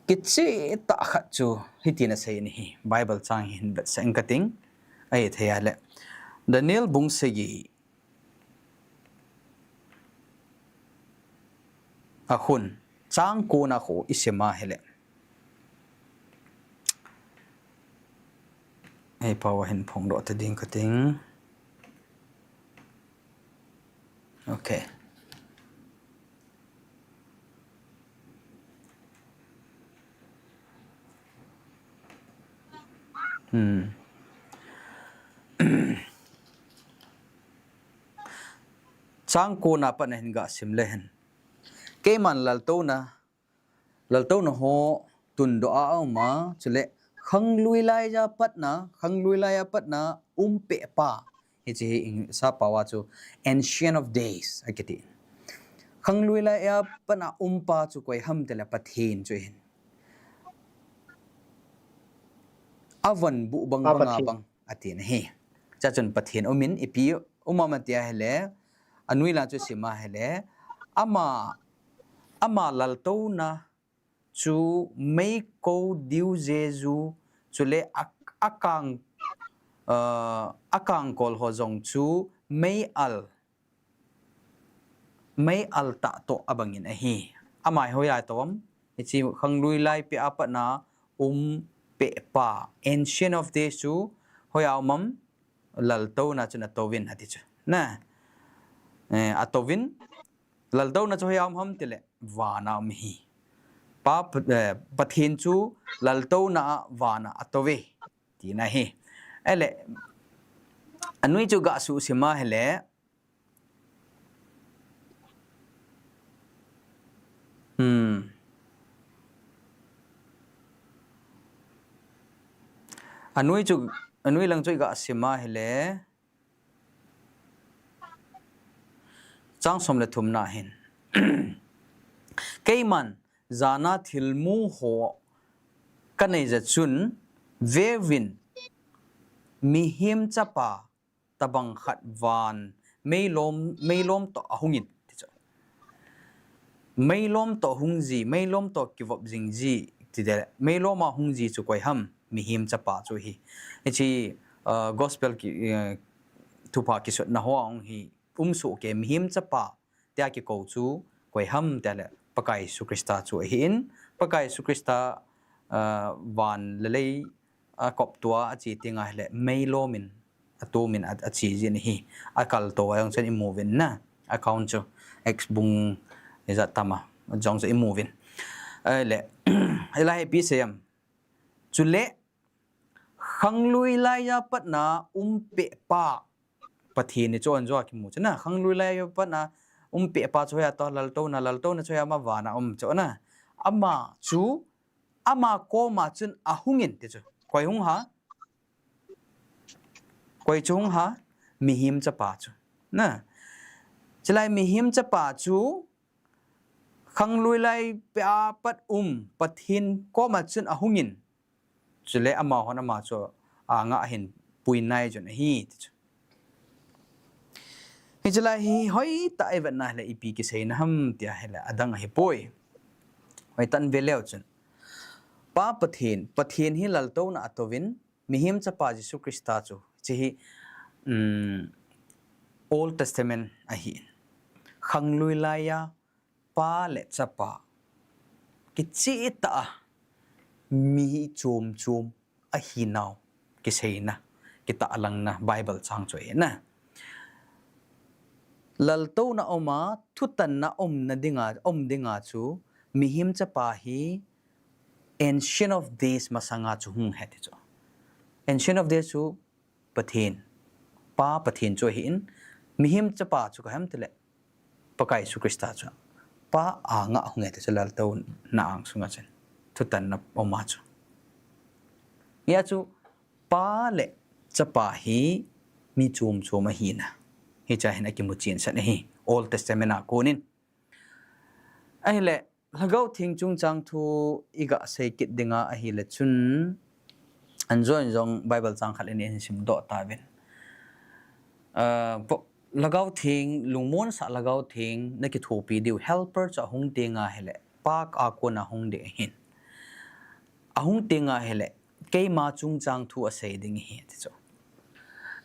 ki chi ta khat chu hitina sei ni hi Bible chang hin bet sang kating ai thaya le Daniel bung sagi a hun chang ko na kho isema hele ai pawa hin phong do ta ding kating okay chang ko na pa na hin ga sim le hen ke man lalto na ho tun do a ma chule khang lui lai ja pat na khang lui lai ya pat na pe pa hi chi sa pawa chu ancient of days akiti khang lui lai ya pa na pa chu koi ham te la pathin chu hin avan bu bang bang atin he cha chun pathin omin ipi umamatia hele anui la chu sima hele ama lalto na chu mei ko diu jesu chule akang kol ho jong chu mei al ta to abangin a hi amai hoya tom ichi khang lui lai pe apa na pe pa ancient of days chu hoya mam lalto na chu na tovin hati chu na atovin laldo na chu yam ham tile wana mi pa pathin chu laldo na wana atove ti na hi ele anui chu ga su sima hele anui lang chu ga sima hele chang som le thum na hin keiman zana thilmu ho kanai za chun vevin mihim chapa tabang khat van meilom to ahungin meilom to hungji meilom to kiwop jingji tide meiloma hungji chu koi ham mihim chapa chu hi echi gospel ki thupa ki sot na ho ang hi su ke mihim chapa tia ki ko chu koi ham tele pakai su krista chu hin pakai su krista van lelei kop tua achi tinga hele meilomin atomin achi jin hi akal to ayong chen imovin na account chu ex bung iza tama jong se imovin le ila happy sem chule khanglui lai ya patna pe pa pathi ni chon jo ki mu chana khanglui lai ya patna pe pa choya to lalto na choya ma wana chona ama chu ama ko ma chun ahungin te chu koi hung ha koi chung ha mihim cha pa chu na chlai mihim cha pa chu khanglui lai pa pat pathin ko ma chun ahungin chule ama hona ma chu anga hin puinai chun hi chu hijla hi hoi ta even na le ipi ki sein ham tia hela adang hi poi hoi tan veleu chun pa pathin hi lalto na atovin mihim chapa Jesu Krista chu chi Old Testament a hi khanglui laya pa le chapa ki chi ta mi chum a hi naw ki seina ki ta lang na Bible chang choi na lalto na oma thutan na na dinga chu mihim chapa hi ancient of days masanga chu hung heti chu ancient of days chu pathin chu hin mihim chapa chu ka ham tele pakai su krista chu pa anga hung heti chu lalto na ang sunga chen thutan na oma chu ya chu pa le chapa hi มีจูมมาหินะฮิจาหินะกิมุจีนสันฮีOld Testament นะกูนินไอ้เละแล้วก็ทิ้งจุงจังทูอีกใส่กิดดิ่งไอ้เละชุนอันจง Bible จังขัดเองสิมโดตาเป็นแล้วก็ทิ้งลุงม้วนสักแล้วก็ทิ้งนักกิจทูปีดิว helper จะหงเตียงไอ้เละปากอากูน่ะหงเดียหินหงเตียงไอ้เละเกี่ยมาจุงจังทูใส่ดิ่งเฮียที่จ้ะ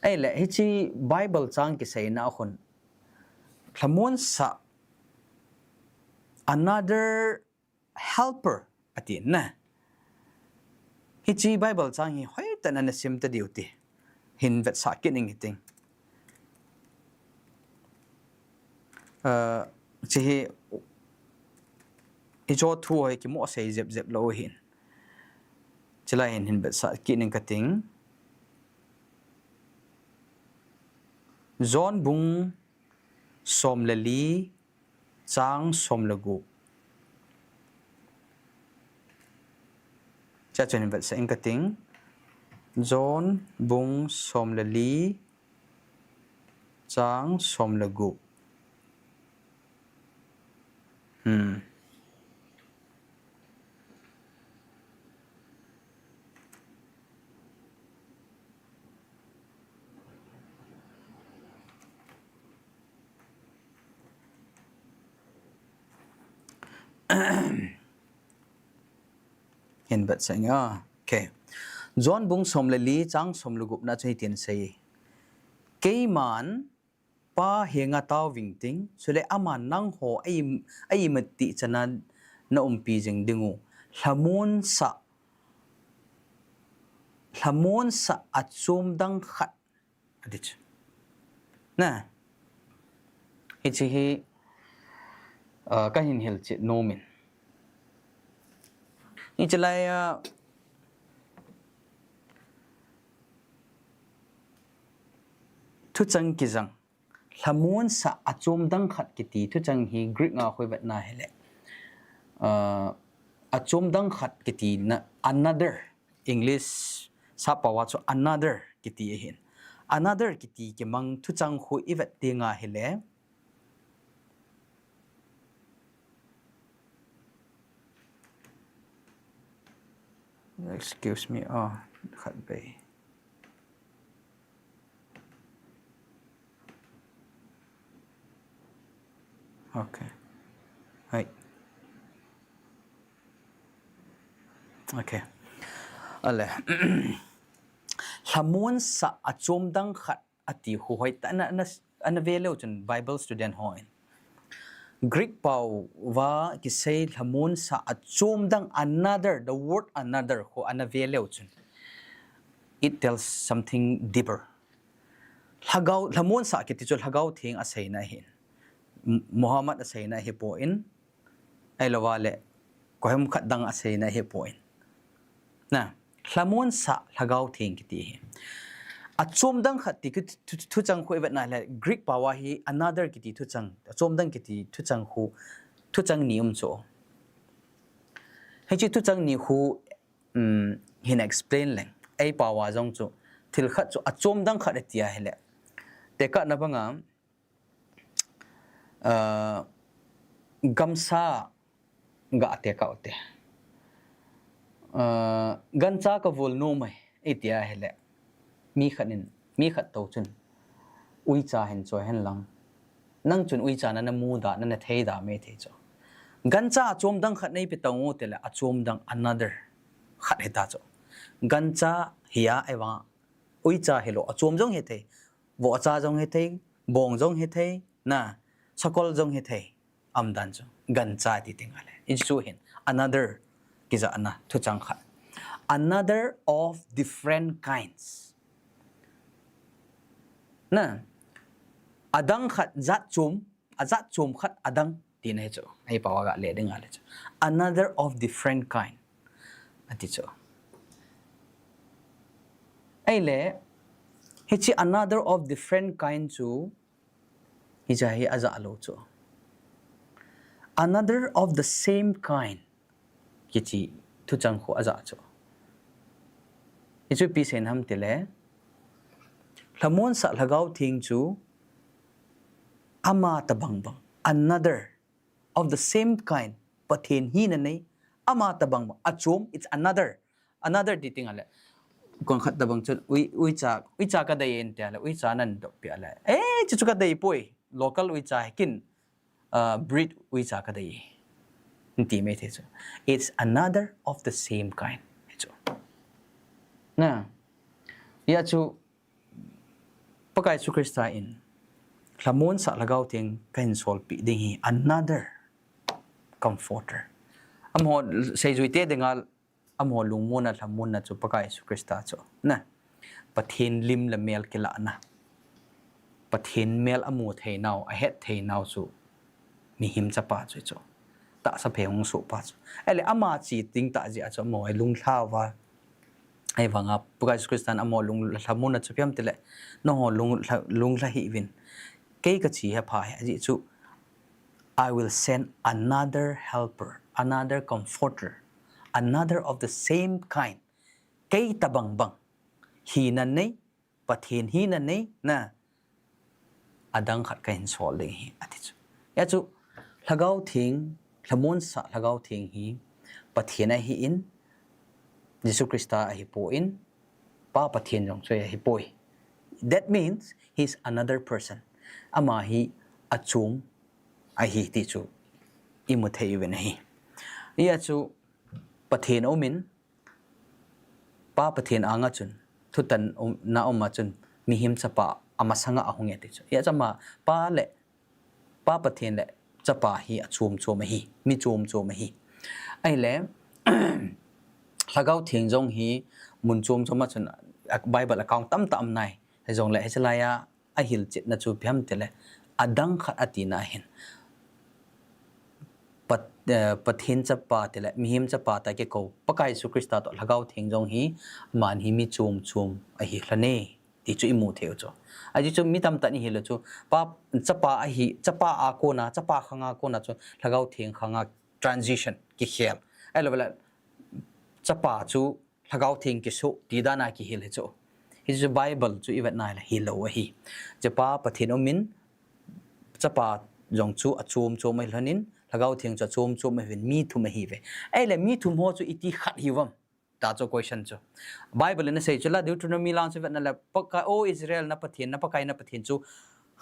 ไอ้เละฮิจี Bible จังกิใส่น่าคนขมวนสัก another helper อตินะฮิจี Bible จังฮีเฮ้ยแต่นั่นสิมตะเดียวตีหินเวทสักกินอย่างนี้จะให้ฮิจอทัวร์กิโมเสยเจ็บโลหินจะไล่หินเวทสักกินอย่างนี้จอนบุงสมเลลีจางสมเลกูจะจนเวทสักกินจอนบุงสมเลลีจางสมเลกูเห็นแบบสิ่งโอเคจอนบุงสมเลลีจังสมเลกุน่าจะให้เตียนเสียเกี่ยมันป้าเฮงาตาววิ่งติ้งสุดเลยอามันนั่งหัวไอ้มัดติจะนั้นน่าปีจึงดึงูละมุนสะอัดซูมดังขัดอดิชนะฮิจิฮิก็เห็นเฮลจิโนมินนี่จะไล่ทุจังกิจังละมุนสะอัดซูมดังขัดกิตีทุจังฮีกรีกงาคุยแบบน่าเฮเลอัดซูมดังขัดกิตีนะ another English sa pawa so another kiti hin another kiti ke mang thu chang khu iwet tinga hele excuse me khat bay okay hai okay ale hamun sa achom dang khat ati hu hoi ta na veleu chun Bible student hoin Greek pau wa ki say hamun sa achom dang another the word another ho ana veleu chun it tells something deeper hagau hamun sa ki ti chul hagau thing a sei na hin Muhammad a sei na hi po in ai lawale ko hem khat dang a sei na hi po in na Lamun sa lagaw ting kiti achom dang khati thu chang khu event na Greek pawa hi another kiti thu chang achom dang kiti thu chang khu thu chang nium cho he chi thu chang ni khu hin explain leng ai pawa jong chu thil khat chu achom dang khat tia hele te ka na banga gamsa ga ate ka ote gancha ka vol no mai etia hele mi khat to chun ui cha hen cho hen lang nang chun ui cha na mu da na thei da me the cho gancha chom dang khat nei pe taw tele a chom dang another khat heta cho gancha hiya ewa ui cha helo a chom jong he the bo cha jong he the bong jong he the na sakol jong he the amdan cho gancha ti tingale in chu hin another kiza ana thu chang khat another of different kinds na adang khat zat chum khat adang tin he cho ai pawa ga le ding ale cho another of different kind ati cho ai le he chi another of different kind chu hi ja hi aza alo cho another of the same kind kichi thu chang khu aza cho ichu pi sen ham tile lamon sa lagaw ting chu ama tabang bang another of the same kind pathin hi na nei ama tabang bang achum it's another diting ale kon khat tabang chu ui cha ka dai en te ale ui cha nan do pi ale chu ka dai poi local ui cha kin breed ui cha ka dai ti me the chu it's another of the same kind chu na ya chu pakai su krista in lamon sa lagaw ting kain sol pi ding hi another comforter amho sei juite dengal amho lungmon na lamon na chu pakai su krista chu na pathin lim la mel kila na pathin mel amu thei naw a het thei naw chu mi him cha pa chu chu ta sa pheng su pa chu ele ama chi ting ta ji a chu mo ai lung thlawa ai wanga pakai su krista amho lung lamon na chu piam tele no ho lung la hi win cái chi ha phai aji chu I will send another helper another comforter another of the same kind cái tabang bang hi nan nei pathin hi nan nei na adang khat kain sol le hi ati chu ya chu lagaw thing lamon sa lagaw thing hi pathina hi in Jesus Christa hi po in pa pathin jong choi hi poi that means he's another person ama hi achum a hi ti chu imu thei ven hi ya chu pathen omin pa pathen anga chun thutan na oma chun mi him chapa ama sanga ahung ya ti chu ya chama pa le pa pathen le chapa hi achum chom hi mi chom hi ai le lagaw thing jong hi mun chom chun bible account tam nai hai jong le he chalaya a hil chit na chu phiam tele adang khat atina hin pathin chapa tele mihim chapa ta ke ko pakai su krista to lagaw thing jong hi man hi mi chum a hi hlane ti chu imu theu cho aji chu mi tam ta ni hil chu pa chapa a hi chapa a ko na chapa khanga ko na chu lagaw thing khanga transition ki khel ai lo chapa chu lagaw thing ki su ti dana ki hil chu his bible chu iwat nai la hi lo hi chapa pathin omin chapa jong chu achum mai hlanin lagaw thing cha chum mai ven mi thum hi ve ai le mi thum ho chu iti khat hi wam ta cho question chu bible na sei chula deuteronomy lang chu vet na la pakka o israel na pakai na pathin chu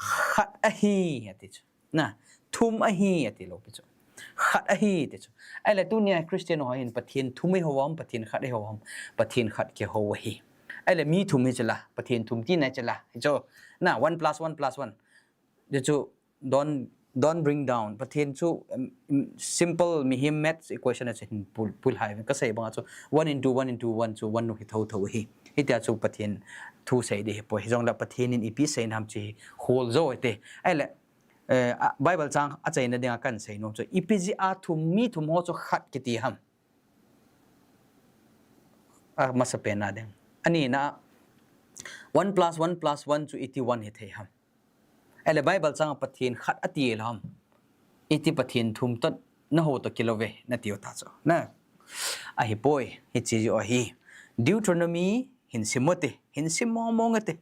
khat a hi ati chu na thum a hi ati lo pi chu khat a hi ti chu ai le tu nia christian ho hin pathin thum hi howam pathin khat hi howam pathin khat ke ho hi ai le mi thum hi chela pathin thum ti na chela jo na 1+1+1 de chu don't bring down pathin chu simple mi him maths equation as in pul hai ka sei bang chu 1 into 1 into 1 chu 1 no hi tho hi hi ta chu pathin thu sei de po jong la pathin in ep sei nam chi hol zo ate ai le bible chang a chai na denga kan sei no chu epg a thum mi thum ho chu khat ki ti ham a masape na deng ani na 1+1+1 chu 81 he the ham ele bible chang pathin khat ati lam iti pathin thum tot na ho to kilove na tiu ta cho na a hi poi hi chi jo hi deuteronomy hin simote hin simomongate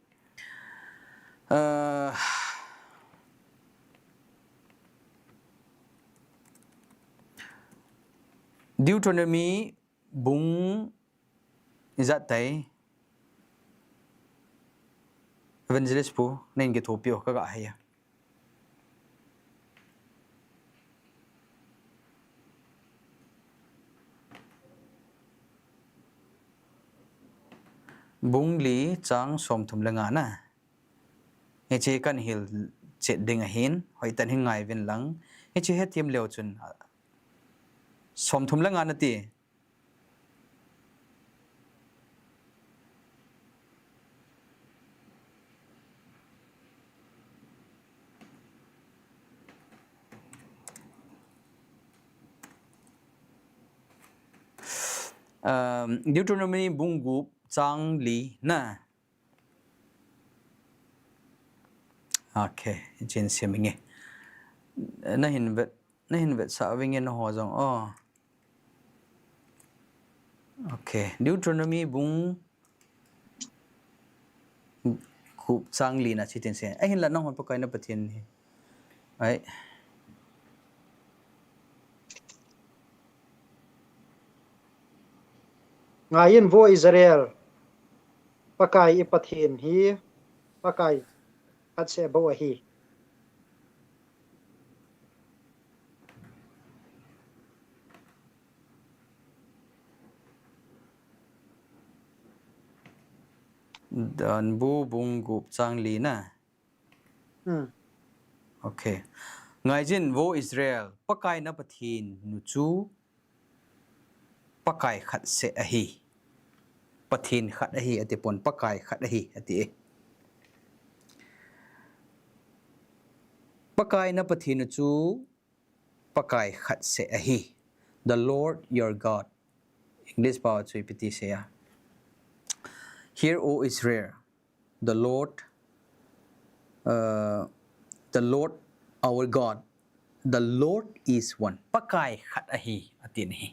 deuteronomy bung izat tai evangelist pu nen ge thopio ka ga haya bungli chang som thum langa na he che kan hil che ding a hin hoi tan hingai ven lang he che het tim leo chun som thum langa na ti Deuteronomy bungu chang li na okay chin siminge na hin vet sa winge no ho jong okay Deuteronomy bung gup sang li na chitin se ai hin la nong hon pakai na pathian hi ai ngayin vo Israel pakai ipathin hi pakai khat se bo hi dan bu bung gup sang li na okay ngai jin vo Israel pakai na pathin nu chu pakai khat se a hi pathin khat a hi ati pon pakai khat a hi ati pakai na pathin nu chu pakai khat se a hi the Lord your God English power chui piti se ya Hear, O Israel, the Lord our God, the Lord is one. Pakai khat ahi atin hi.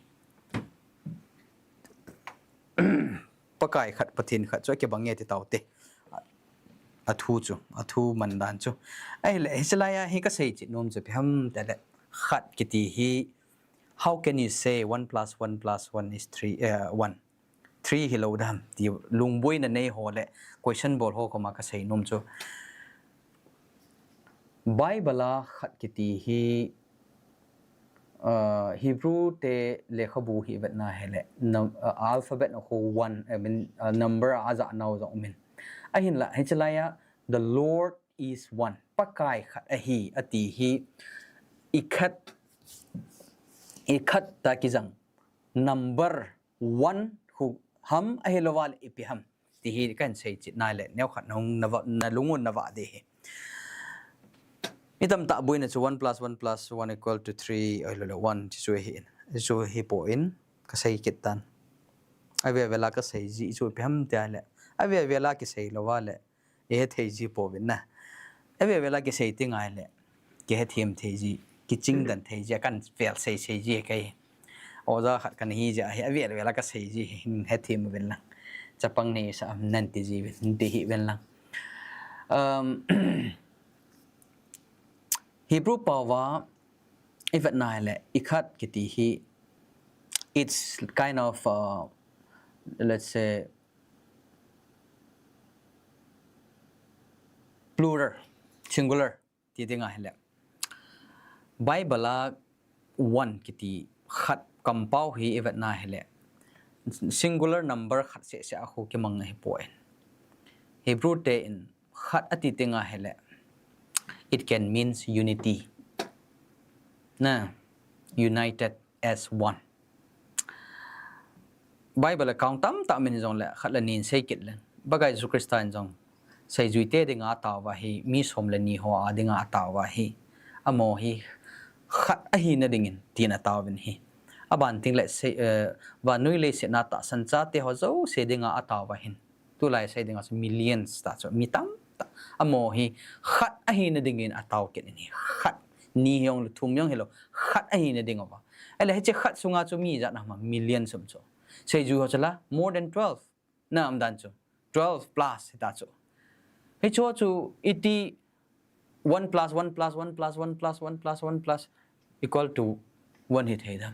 Pakai khat patin khat so ke bange ti taute. Athu mandan chu. Ai le hislaya hi ka sei chi nom chu pham ta le khat kiti hi. How can you say 1 + 1 + 1 is 1? 3 hi lo dam ti lungboi na nei ho le question bol ho ko ma ka sei nom chu bible khat kiti hi Hebrew te lekhabu hi vet na hele alphabet no ko 1 I mean number aza now zo min a hin la hechlaya the Lord is one pakai khat a hi ati hi ikhat ta ki jang number 1 hu ham a helowal ipiham ti hi kan sei chi nai le neu khat nong na lungun na wa de hi itam ta buina chu 1 + 1 + 1 = 3 ai lo 1 chi chu hi po in ka sei kit tan ave vela ka sei ji chu pham ta le ave vela ki sei lo wa le e thei ji po win na ave vela ki sei ti ngai le ke he thiam thei ji ki ching dan thei ji kan fel sei ji kai oza khat kan hi ja hi ave vela ka sei ji he thiam win la chapang ne sa nan ti ji win ti hi win la Hebrew power if at nai le ikhat kiti hi it's kind of let's say plural singular ti dinga hele bible 1 kiti khat kampau hi if at nai hele singular number khat se a khu ki mang hi poin Hebrew te in khat ati tinga hele it can means unity na united as one bible account tam min jong la khat la nin sei kit len bagai su christian jong sei juite dinga ta wa hi mi som la ni ho a dinga ta wa hi amo hi khat a hi na dingin tina ta win hi aban ting le sei wa nui le se na ta san cha te ho zo se dinga ata wa hin tu lai sei dinga millions ta so mi tam amo hi khat a hi na dingin ataw ket ni khat ni yong lu thum yong helo khat a hi na ding wa ele he che khat sunga chu mi ja na ma million sum cho sei ju ho chala more than 12 na am dan cho 12 plus ta cho he cho chu iti 1 + 1 + 1 + 1 + 1 + 1 plus equal to 1 hit he da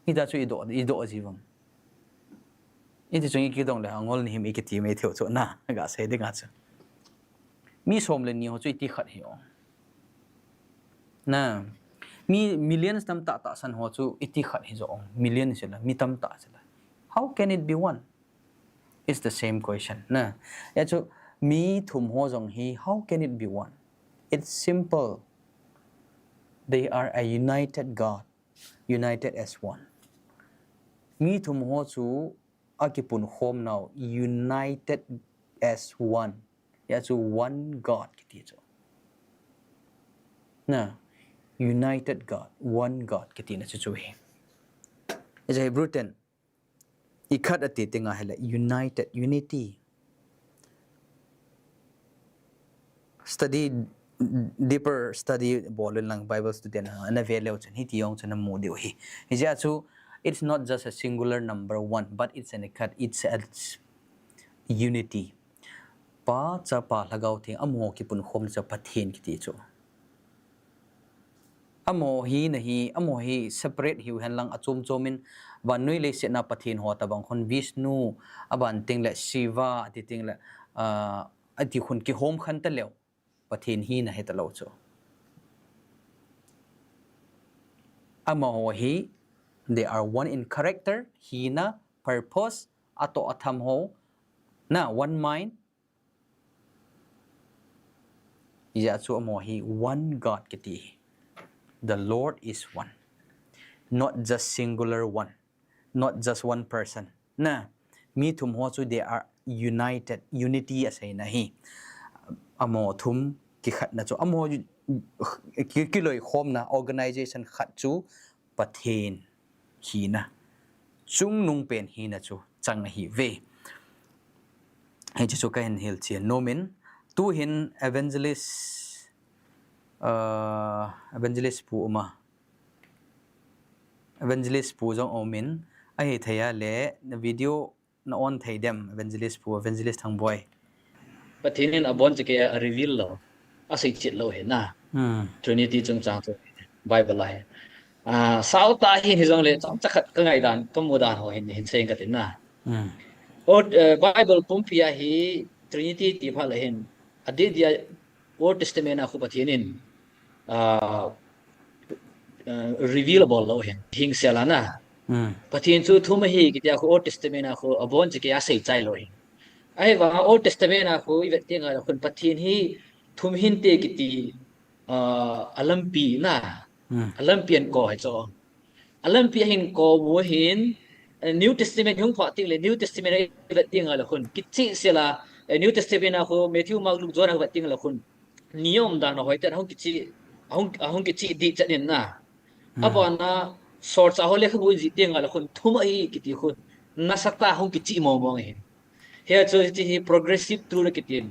ida chu ido jiwam iti chung ki dong le angol ni him ikiti me theo cho na ga sei de ga cha mi som le ni ho chu iti khat hi o na mi millions tam ta san ho chu iti khat hi zo million se la mi tam ta se la how can it be one it's the same question na ya chu mi thum ho jong hi how can it be one it's simple they are a united God united as one mi thum ho chu akipun home now united as one ya chu one God kiti chu na united God one God kiti na chu he is a Hebrew 10 ikhat ati tinga hela united unity study deeper study bolin lang Bible student na veleu chen hi tiong chen mo de hi ja chu it's not just a singular number one but it's an ikhat it's a unity pa cha pa lagau thing amo ki pun khom cha pathin ki ti chu amo hi na hi amo hi separate hi han lang achum chomin ban noi le se na pathin ho ta bang khon Vishnu aban ting le Shiva ti ting le ati khun ki hom khan ta lew pathin hi na he ta lo chu amo hi they are one in character hi na purpose ato atham ho na one mind ya chu amo hi one God ki ti the Lord is one not just singular one not just one person na mi thum ho chu they are united unity asai na hi amo thum ki khat na chu amo ki loi khom na organization khat chu pathen hi na chung nung pen hi na chu chang na hi ve hai chu ka hin hil chian nomin tu hin evangelist pu ma evangelist pu jong omin ai thaya le na video na on thai dem evangelist thang boy patinin abon che ke reveal lo asai chit lo he na Trinity chung chang chu Bible lai sao ta hi jong le chang chakhat ka ngai dan ko mu dan ho hin seng ka tin na Bible pum pia hi Trinity ti pha le hin adi dia Old Testament a khu patinin revealable lo hin hing sela na pathin chu thum hi ki dia khu Old Testament a khu abon che ke asai chai lo hin ai wa Old Testament a khu ivet tinga khun pathin hi thum hin te ki ti alampi na alampian ko hai cho alampi hin ko wo hin New Testament hung pha ting le New Testament ivet tinga la khun kichi sela New Testament a khu Matthew Mark Luke John a ivet tinga la khun niyom dan hoi ta hung kichi di chanin na abana source a hole khu ji tinga la khun thum ai ki ti khun nasata hung kichi mo mo hin here so hi progressive through the kitin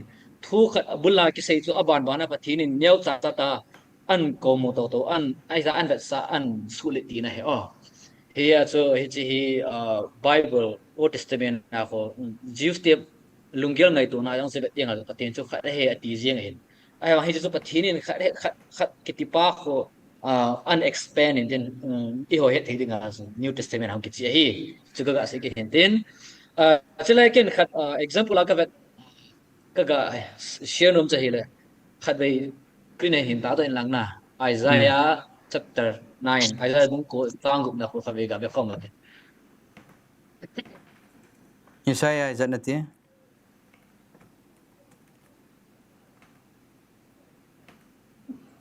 thu khat bulla ki sei chu aban bana pathin in neu cha cha ta an ko mo to an ai za an sa an suliti na he here so hi Bible Old Testament na ko Jews te lunggel ngai tu na yang se bet yang pathin chu khat he ati jeng hin ai wa hi chu pathin in khat kitipa ko unexpand in den I ho het thing as New Testament hang ki chi hi chu ga se ki hin tin chilai ken khat example ka vet kaga share nom chahile khat bei kine hin ta to in lang na Isaiah chapter 9 Isaiah bung ko tang gup na ko khabe ga be khom la Isaiah is that not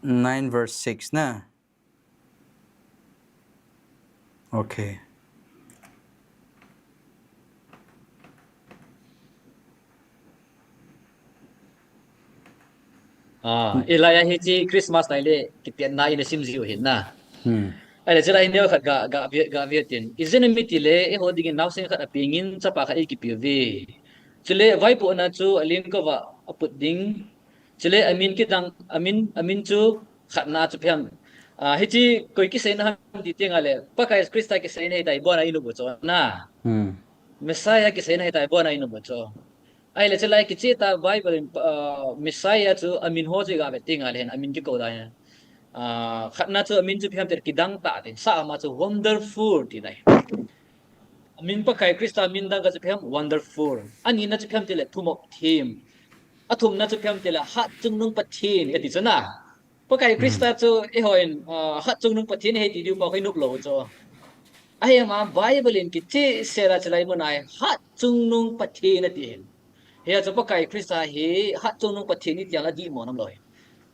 9 verse 6 na okay Elijah hi chi Christmas nai le kipian na in sim ziu hin na ai le chilai neu khat ga tin izen mi ti le e hoding in now sen khat apingin chapa kha ki pi ve chile vai po na chu aling ko wa aput ding chile amin ki dang amin chu khat na chu phiam hi chi koi ki sen han ti tenga le pakai Krista ki sen hei dai bona inu bu cho na Messiah ki sen hei dai bona inu bu cho ai le chilai ki chi ta Bible Messiah chu amin ho ji ga be tinga le amin ki ko dai khat na chu amin chu phiam ter ki dang ta tin sa ma chu wonderful ti dai amin pakai Krista min dang ga chu phiam wonderful ani na chu phiam te le thumok thim athum na chu phiam te le ha chung nung pathin ka ti chana pakai Krista chu e hoin ha chung nung pathin he ti du pa kai nuk lo cho ai ma Bible in ki chi sera chalai mo nai ha chung nung pathin na ti he chu pakai Krista he ha chung nung pathin ni tiang la di mo nam loi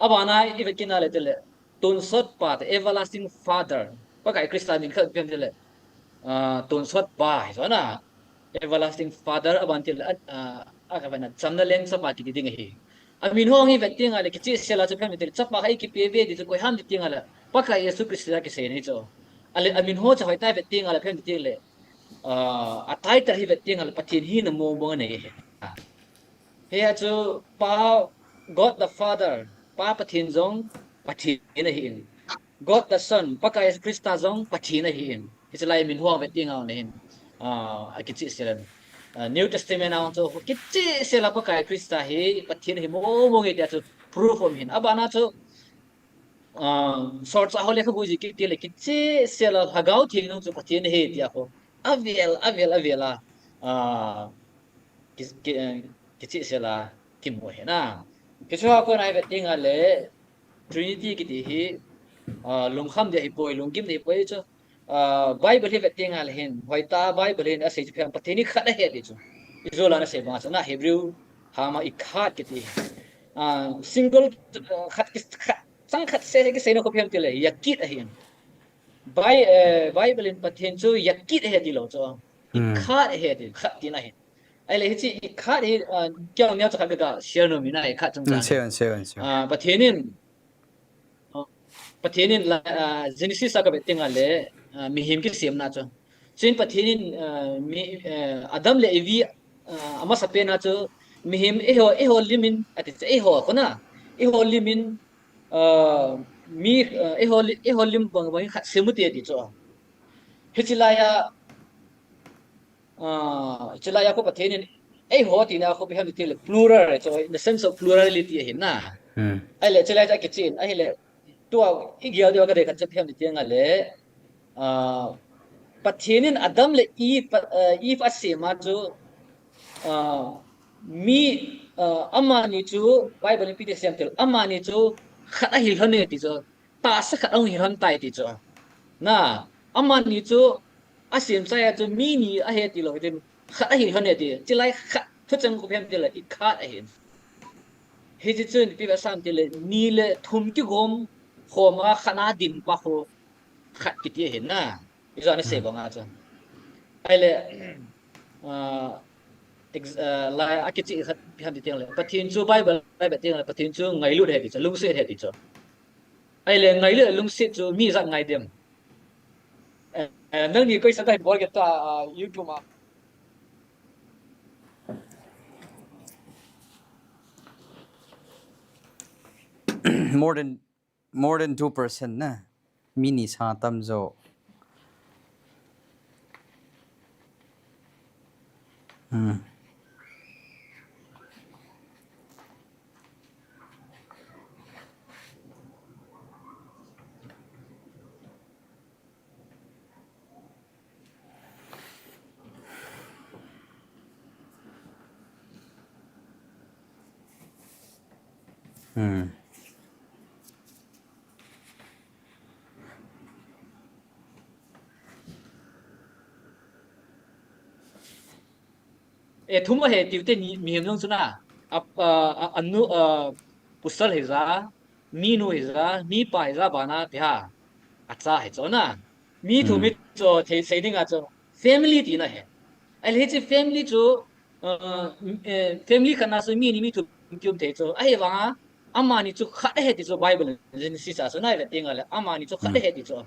abana ivekin na le te le tun sot pa the everlasting father pakai Krista min kha phiam te le tun sot pa so na everlasting father abantil ka bana chamna leng sa pa ti ding hi amin ho ngi veting ale ki chi sela chu pham te chapa hai ki pve di ko ham ti ngala paka Yesu Krista ki se nei cho ale amin ho cha hoi tai veting ale pham ti le atai tar hi veting ale pathin hi na mo mo nei he chu pa God the Father pa pathin jong pathin na hi God the Son paka Yesu Krista jong pathin na hi hi chalai min ho veting al nei ki chi sela New Testament nào cho cái chế sẽ là cái Christa hi bắt thiên hi mo cái dia cho proof of hin abana cho short sa hole khabu ji ki tele ki che se la hagau thing no cho bắt thiên hi dia ko avel cái chế sẽ là kim mo he na cái số ko nai veting ale Trinity ki ti hi lung kham dia hi poi lung kim dia poi cho Bible hi veting ale hin hoita Bible hin ase phem pathini khada he di chu izola na se ba na Hebrew hama ikhat ki ti single khat sang khat se cái no ko phem ti le yakit a hin Bible in pathin chu yakit he di lo cho ikhat he di khat ti na hin ai le chi ikhat he kyang nya cha ga share no mi na ikhat chung cha pathin patinin la Genesis ka beting ale mi him ki siam na cho sin patinin mi Adam le evi ama sape na cho mi him eho limin ati eho kona eho limin mi eho lim bang bang khat semuti ati cho hichilaya chilaya ko patinin eho ti na ko beham ti le plural cho in the sense of plurality hin na ai le chilaya ki chin ai le tua igial dia ka de kan chaphem ti nga le pathinin Adam le eve asema chu mi amani chu Bible pi de sem tel amani chu khata hil hone ti chu ta sa khata hil hon tai ti chu na amani chu asim sa ya chu mi ni a he ti lo tin khata hil hone ti chilai khat thu chang ko phem ti le i khat a hin he ji chu ni pi ba sam ti le ni le thum ki gom khoma khana din pa kho khat ki ti hin na izo na se ba nga chu ai le la akichi khat pham ti teng le pathin chu Bible ai ba teng le pathin chu ngai lu he ti chu lung se he ti chu ai le ngai le lung se chu mi za ngai dem nang ni koi sa dai bol ke ta YouTube ma more than 2% na mini sa tam zo thum he ti te mi hem long chuna anu pusal he za mi nu he za mi pa he za bana te ha acha he chona mi thu mi cho the saying a cho family ti na he ai le chi family cho family kana so mi ni mi thu kyum te cho ai wa ama ni chu khat he ti cho Bible Genesis a so na le tinga le ama ni chu khat he ti cho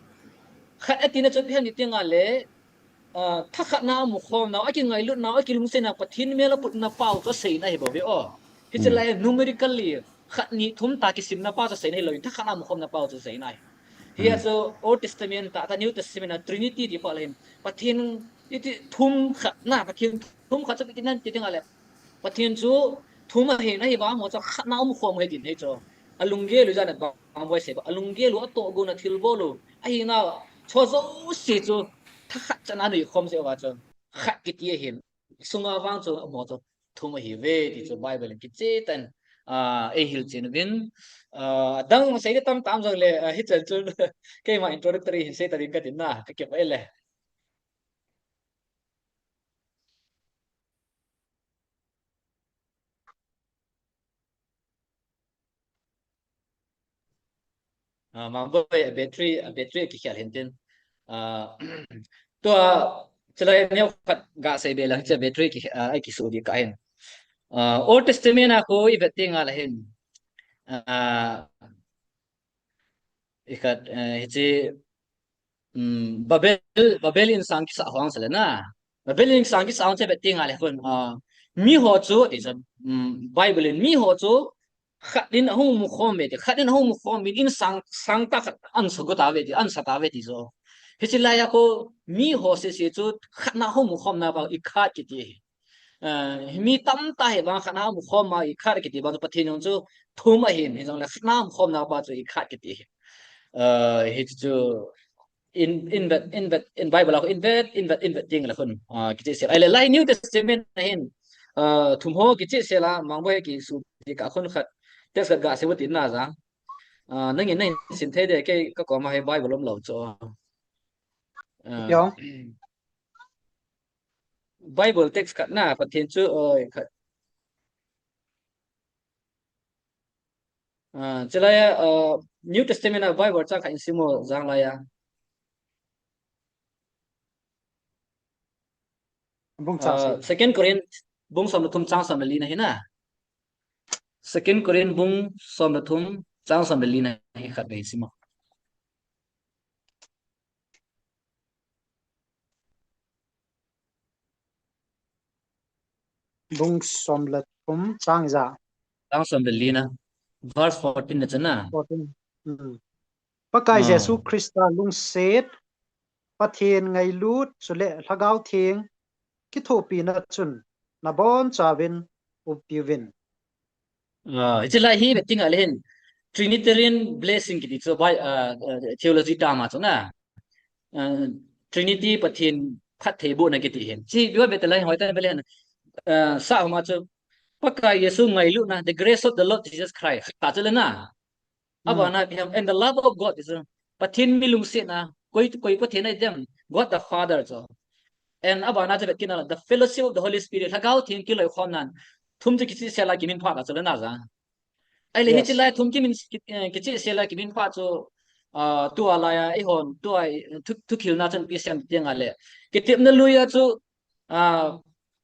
khat ti na cho phem ni tinga leถ้าขณะมุขนะไอ้กินไงลุดนะไอ้กินลุงเสนาปะทินเมลปุตนาเป้าจะเสียนะเห็นบ่เว้อที่จะไล่ numerically ขณะนี้ทุ่มตากิสิมนาเป้าจะเสียนะเลยถ้าขณะมุขนาเป้าจะเสียนะเฮียจะ Old Testament แต่ New Testament นะ Trinity ที่พอเลยปะทินที่ทุ่มขณะปะทินทุ่มขจะกินนั่นที่ถึงอะไรปะทินจูทุ่มมาเห็นนะเห็นบ่หมดจะขณะมุขมาเห็นให้จ้ะอลุงเกลูจานะบางไว้เสียบ่อลุงเกลูอัตโตกูนะทิลโบลูไอ้น่ะชอโซเสียจูถ้าขัดจะนั่นอยู่คมเสียว่าจะขัดกิจเห็นสุงาวางจะหมดจะทุ่มหิเวที่จะไบเบิลกิจตันเอฮิลเจนวินดังเสียที่ตามจังเลยฮิตเจนจุนแค่มา introductory เสียตัดดินกันดินนะก็เก็บไว้เลยมาบ่อยแบตเตอรี่กี่เขียนเห็นตินตัวจะเลยเนี่ยขัดกาเสียเบลังจะแบตเตอรี่กี่ไอ้กี่สูดีกันOld Testament aku ibating alahin ikat hiji Babel insan ki sa hwang sala na Babel insan ki sa hwang che beting alahun mi ho chu is a Bible in mi ho chu khatin hong mu khom be khatin hong mu khom in sang ta khat an so go ta ve an sa ta ve ti so hiji la ya ko mi ho se chu khatna hong mu khom na ba ikhat ki ti mi tam ta he bang khana mu khom ma i khat ki ti ba pathin yong chu thum a hin jong la khana mu khom na ba chu i khat ki ti hi chu in Bible la invent ding la khun ki ti se ai la New Testament na hin thum ho ki ti se la mang bo ki su ti ka khun khat te sa ga se wa tin na za nang in nang sin the de ke ka ko ma he Bible lom lo cho Yo Bible text khat na pathin chu oi khat chala ya New Testament na Bible cha kha in simo jang la ya bung chang si second Corinth bung som thum chang som li na hina second Corinth bung som thum chang som li na hi khat be simo bung som la kum chang za chang som li na verse 14 na chana 14 pakai Jesu Christa lung set pathian ngai lut chule lagau thieng ki thopi na chun na bon chawin upiwin chila hi betting alen Trinitarian blessing ki so by theology ta ma chana Trinity pathin khat the bu na ki ti hen chi biwa betalai hoi ta belen sa ma chu pakai Yesu ngai lu na the grace of the Lord Jesus Christ ta chale na abana biham and the love of God is pathin milung se na koi pathin ai dem God the Father cho and abana che betkina the fellowship of the Holy Spirit hagau thin ki loi khonan thum je kisi sela ki min pha ka chale na za ai le hi yes chilai thum ki min ki chi sela ki min pha chu tu ala ya I hon tu ai thu khil na chen pi sem tiang ale ki tip na luya chu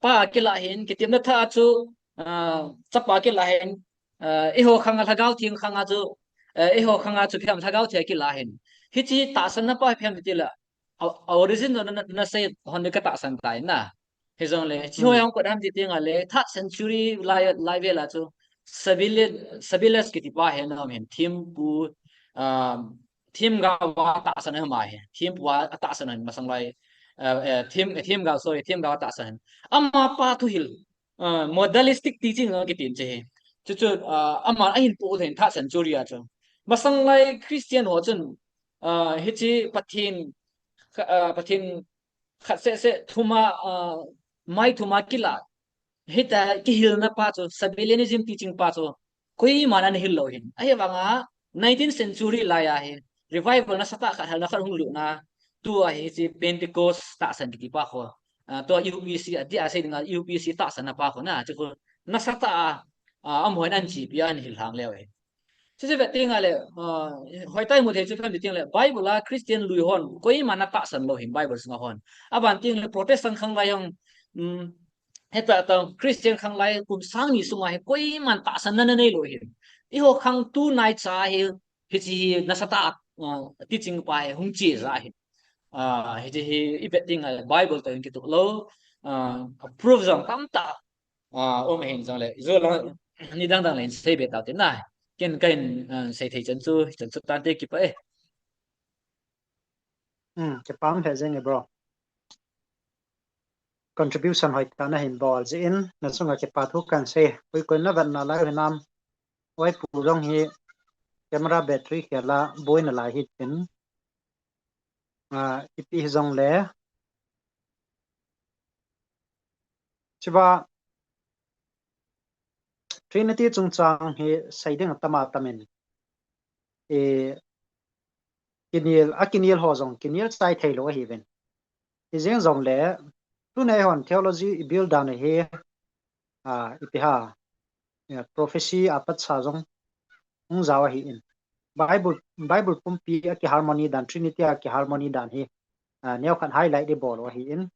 pa ki la hin ki tip na tha chu chapa ki la hin I ho khanga thagau thing khanga chu I ho khanga chu phiam thagau thia ki la hin hi chi ta san na pa phiam ti la origin na say hon ka ta san tai na he zong le chi ho yang ko dam ti tiang ale tha century lai ve la chu Sabiles ki tipa he na men thim pu thim ga wa ta san ma he thim wa ta san masang lai thim ga sorry thim ga ta san amma pa thu hil modalistic teaching ki tin che chu chu amma ain pu den tha century a chu masang lai Christian ho chun hi chi pathin khat se thuma mai thuma kila hita ki hil na pa cho civilianism teaching pa cho koi mana ni hil lo hin ai wanga 19th century la ya he revival na sata kha hal na khar hung lu na tu a he chi Pentecost ta san ki pa kho to UPC ati a se dinga UPC ta san na pa kho na chu na sata amhoin an chi pi an hil hang lewe chứ vậy tiếng là hỏi tay một thế chứ không tiếng là Bible là Christian lui hòn coi mà nó tạ sẵn lo hình Bible sang hòn à bạn tiếng là Protestant không lại không hết tại tao Christian không lại cũng sáng ni sung ai coi mà tạ sẵn nên này lo hình đi họ không tu nai cha hi hi chi nó sát tạ teaching bài hung chỉ ra hi hi chi hi vậy tiếng là Bible tới cái tục lo prove rằng tam tạ ôm hình rằng là rồi là ni đang đang lên xây biệt tạo tiếng này cái sẽ thấy chân su tan tê kịp ấy cái pam he zeng bro contribution hoi ta na hin bol ji in na sunga ke pa thu kan se koi na van na la nam oi pu rong hi camera battery khela boy na la hi tin ipi zong le chiba Trinity chung chang hi saiding tama tamen e kinil ho zong kinil sai thailo hi ven i jeng zong le tu nei hon theology build down he ipiha prophecy apat sa zong ung zawa hi in bible pumpi ki harmony dan trinity ki harmony dan hi neo khan highlight de bol wa hi in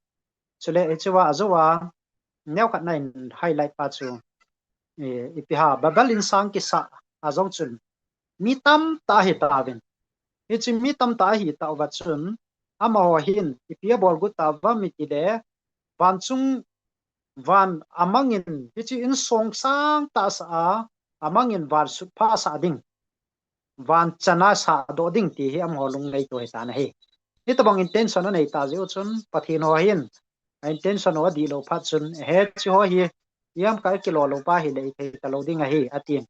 chule echewa azowa neo khan nine highlight pa chu ipiha babalin sang ki sa azong chun mi tam ta hi ta ven ichi mi tam ta hi ta wa chun ama ho hin ipia bol gu ta wa mi ti de van chung van amangin ichi in song sang ta sa amangin var su pa sa ding van chana sa do ding ti hi am ho lung nei to ta na hi ni to bang intention na nei ta je chun pathin ho hin intention wa di lo phat chun he chi ho hi yam ka kilo lo pa hi le the ta lo ding a hi atin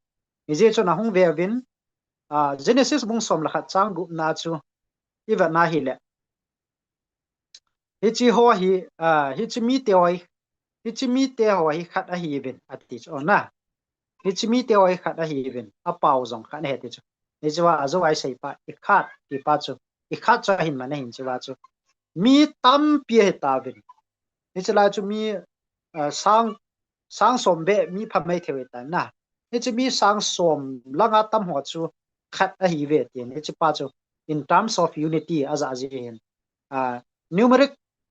ni je chu na hung ve vin Genesis bung som la khat chang gu na chu iwa na hi le hi chi ho hi hi chi mi te oi hi chi mi te ho hi khat a hi vin ati chu na hi chi mi te oi khat a hi vin a pau zong khat he ti chu ni chuwa azo ai sei pa i khat ti pa chu i khat cha hin ma na hin chuwa chu mi tam pi he ta vin ni chula chu mi sang sang som be mi pha mai thewe ta na ni chu mi sang som langa tam ho chu khat a hi ve ti ni chu pa chu in terms of unity as a hin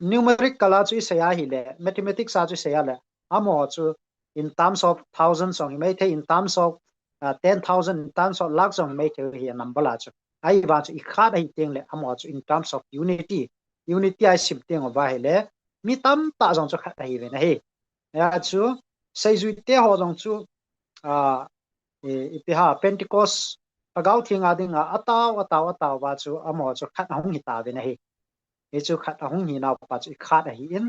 numeric kala chu se ya hi le mathematics sa chu se ya le amo chu in terms of thousands song mai the in terms of 10,000 in terms of lakhs song mai the hi number la chu ai ba chu i khat ai teng le amo chu in terms of unity ai sim teng ba hi le mi tam ta jong chu khat ai ve na hi ya chu sei zui te ho jong chu ipi ha Pentecost pagau thinga dinga ataw ba chu amo chu khat hong hi ta ve na hi e chu khat hong hi na pa chu khat a hi in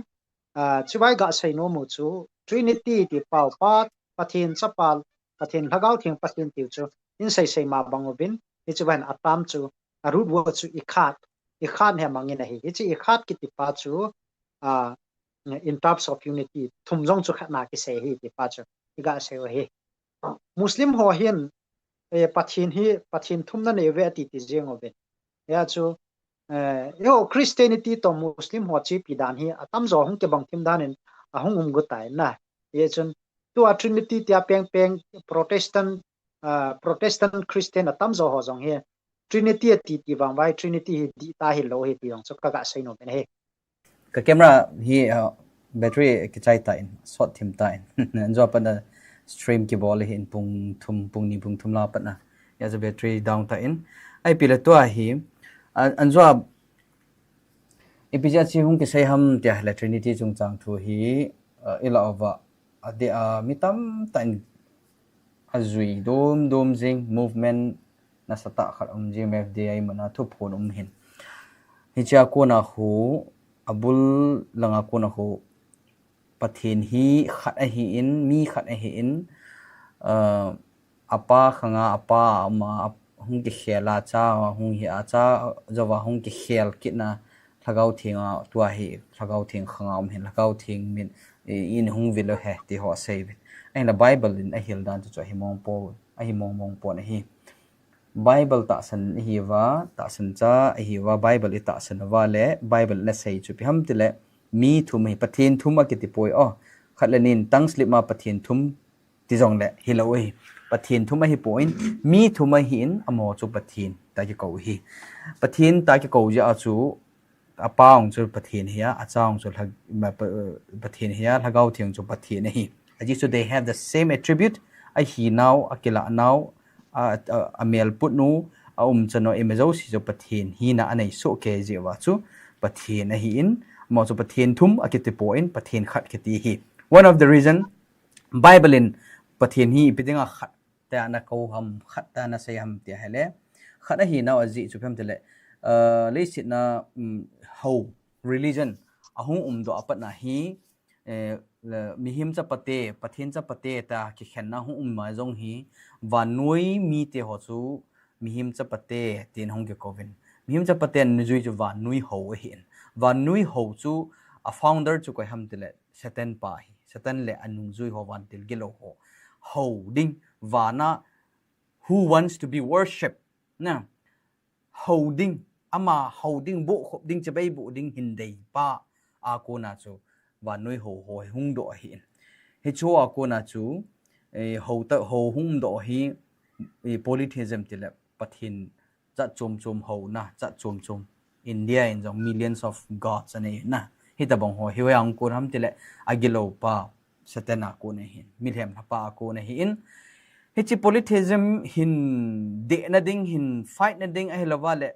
chuwai ga sei no mu chu Trinity ti pau pa pathin chapal pathin lagau thing pathin tiu chu in sei ma bangobin e chu ban atam chu arut wo chu i khat he mangin a hi e chu i khat ki ti pa chu in terms of unity thum jong chu khat na ki sei hi ti pa chu ga sei ho hi Muslim ho hian pathin thum na ne ve ti jeng obin ya chu yo Christianity to Muslim ho chi pidan hi atam zo hong ke bang tim danin ahong gu tai na ye chun tu a Trinity tia peng Protestant Christian atam zo ho jong he Trinity ti bang bai Trinity di ta hi lo hi ti jong chu ka ga sei no ben he ka camera hi battery ki chai ta in short thim ta in anjo pa na stream ki ball hi in pung ni pung thum la pa na ya za battery down ta in ai pila to hi anjo epija chi hung ki sei ham tia la Trinity chung chang thu hi ila ova ade mitam ta in azui dom jing movement na sata khat jing FDI mana thu phon hin hi cha ko na hu abul langa ko na hu pathin hi khat a hi in mi khat a hi in apa khanga apa ma hung ki khela cha hung hi a cha jawa hung ki khel kitna lagau thinga tua hi lagau thing khanga hin lagau thing min in hung vilo he ti ho save ai na Bible in a hil dan chu hi mong po na hi Bible ta san hi wa ta san cha hi wa Bible ta san wa le Bible na sei chu pi ham ti le mi thum hi pathin thum a ki ti poi khatlanin tang slip ma pathin thum ti jong le hi lo hi pathin thum a hi point mi thum a hi in amo chu pathin ta ki ko hi pathin ta ki ko ja chu apaung chu pathin hi a chaung chu pathin hi a lagau thiang chu pathin hi aji so they have the same attribute a hi now akila now amel put nu chano emezo si jo pathin hi na anei so ke je wa chu pathin a hi in mo chu pathin thum akiti point pathin khat kiti hi one of the reason Bible in pathin hi pidinga khat ta na ko ham khat ta na sai ham ti hele khat a hi na aji chu phem tele le sit na how religion ahung do apat na hi mihim cha pate pathin cha pate ta ki khenna hu ma jong hi wanui mi te ho chu mihim cha pate tin hong ke kovin mihim cha paten nujui chu wanui ho hin wanui ho chu a founder chu ko ham tile satan pa hi satan le anung jui ho wan til gelo ho ding wana who wants to be worshipped na holding ama holding bo ding chabai bo ding hindei pa a ko na chu wanui ho hung do hin he chu a ko na chu ho ta ho hung do hi polytheism tile pathin cha chom ho na cha chom India in jong millions of gods ane na hita bang ho hiwang ko ram tile agilo pa satana ko ne hin milhem pa ko ne hin hichi polytheism hin de na ding hin fight na ding a lawale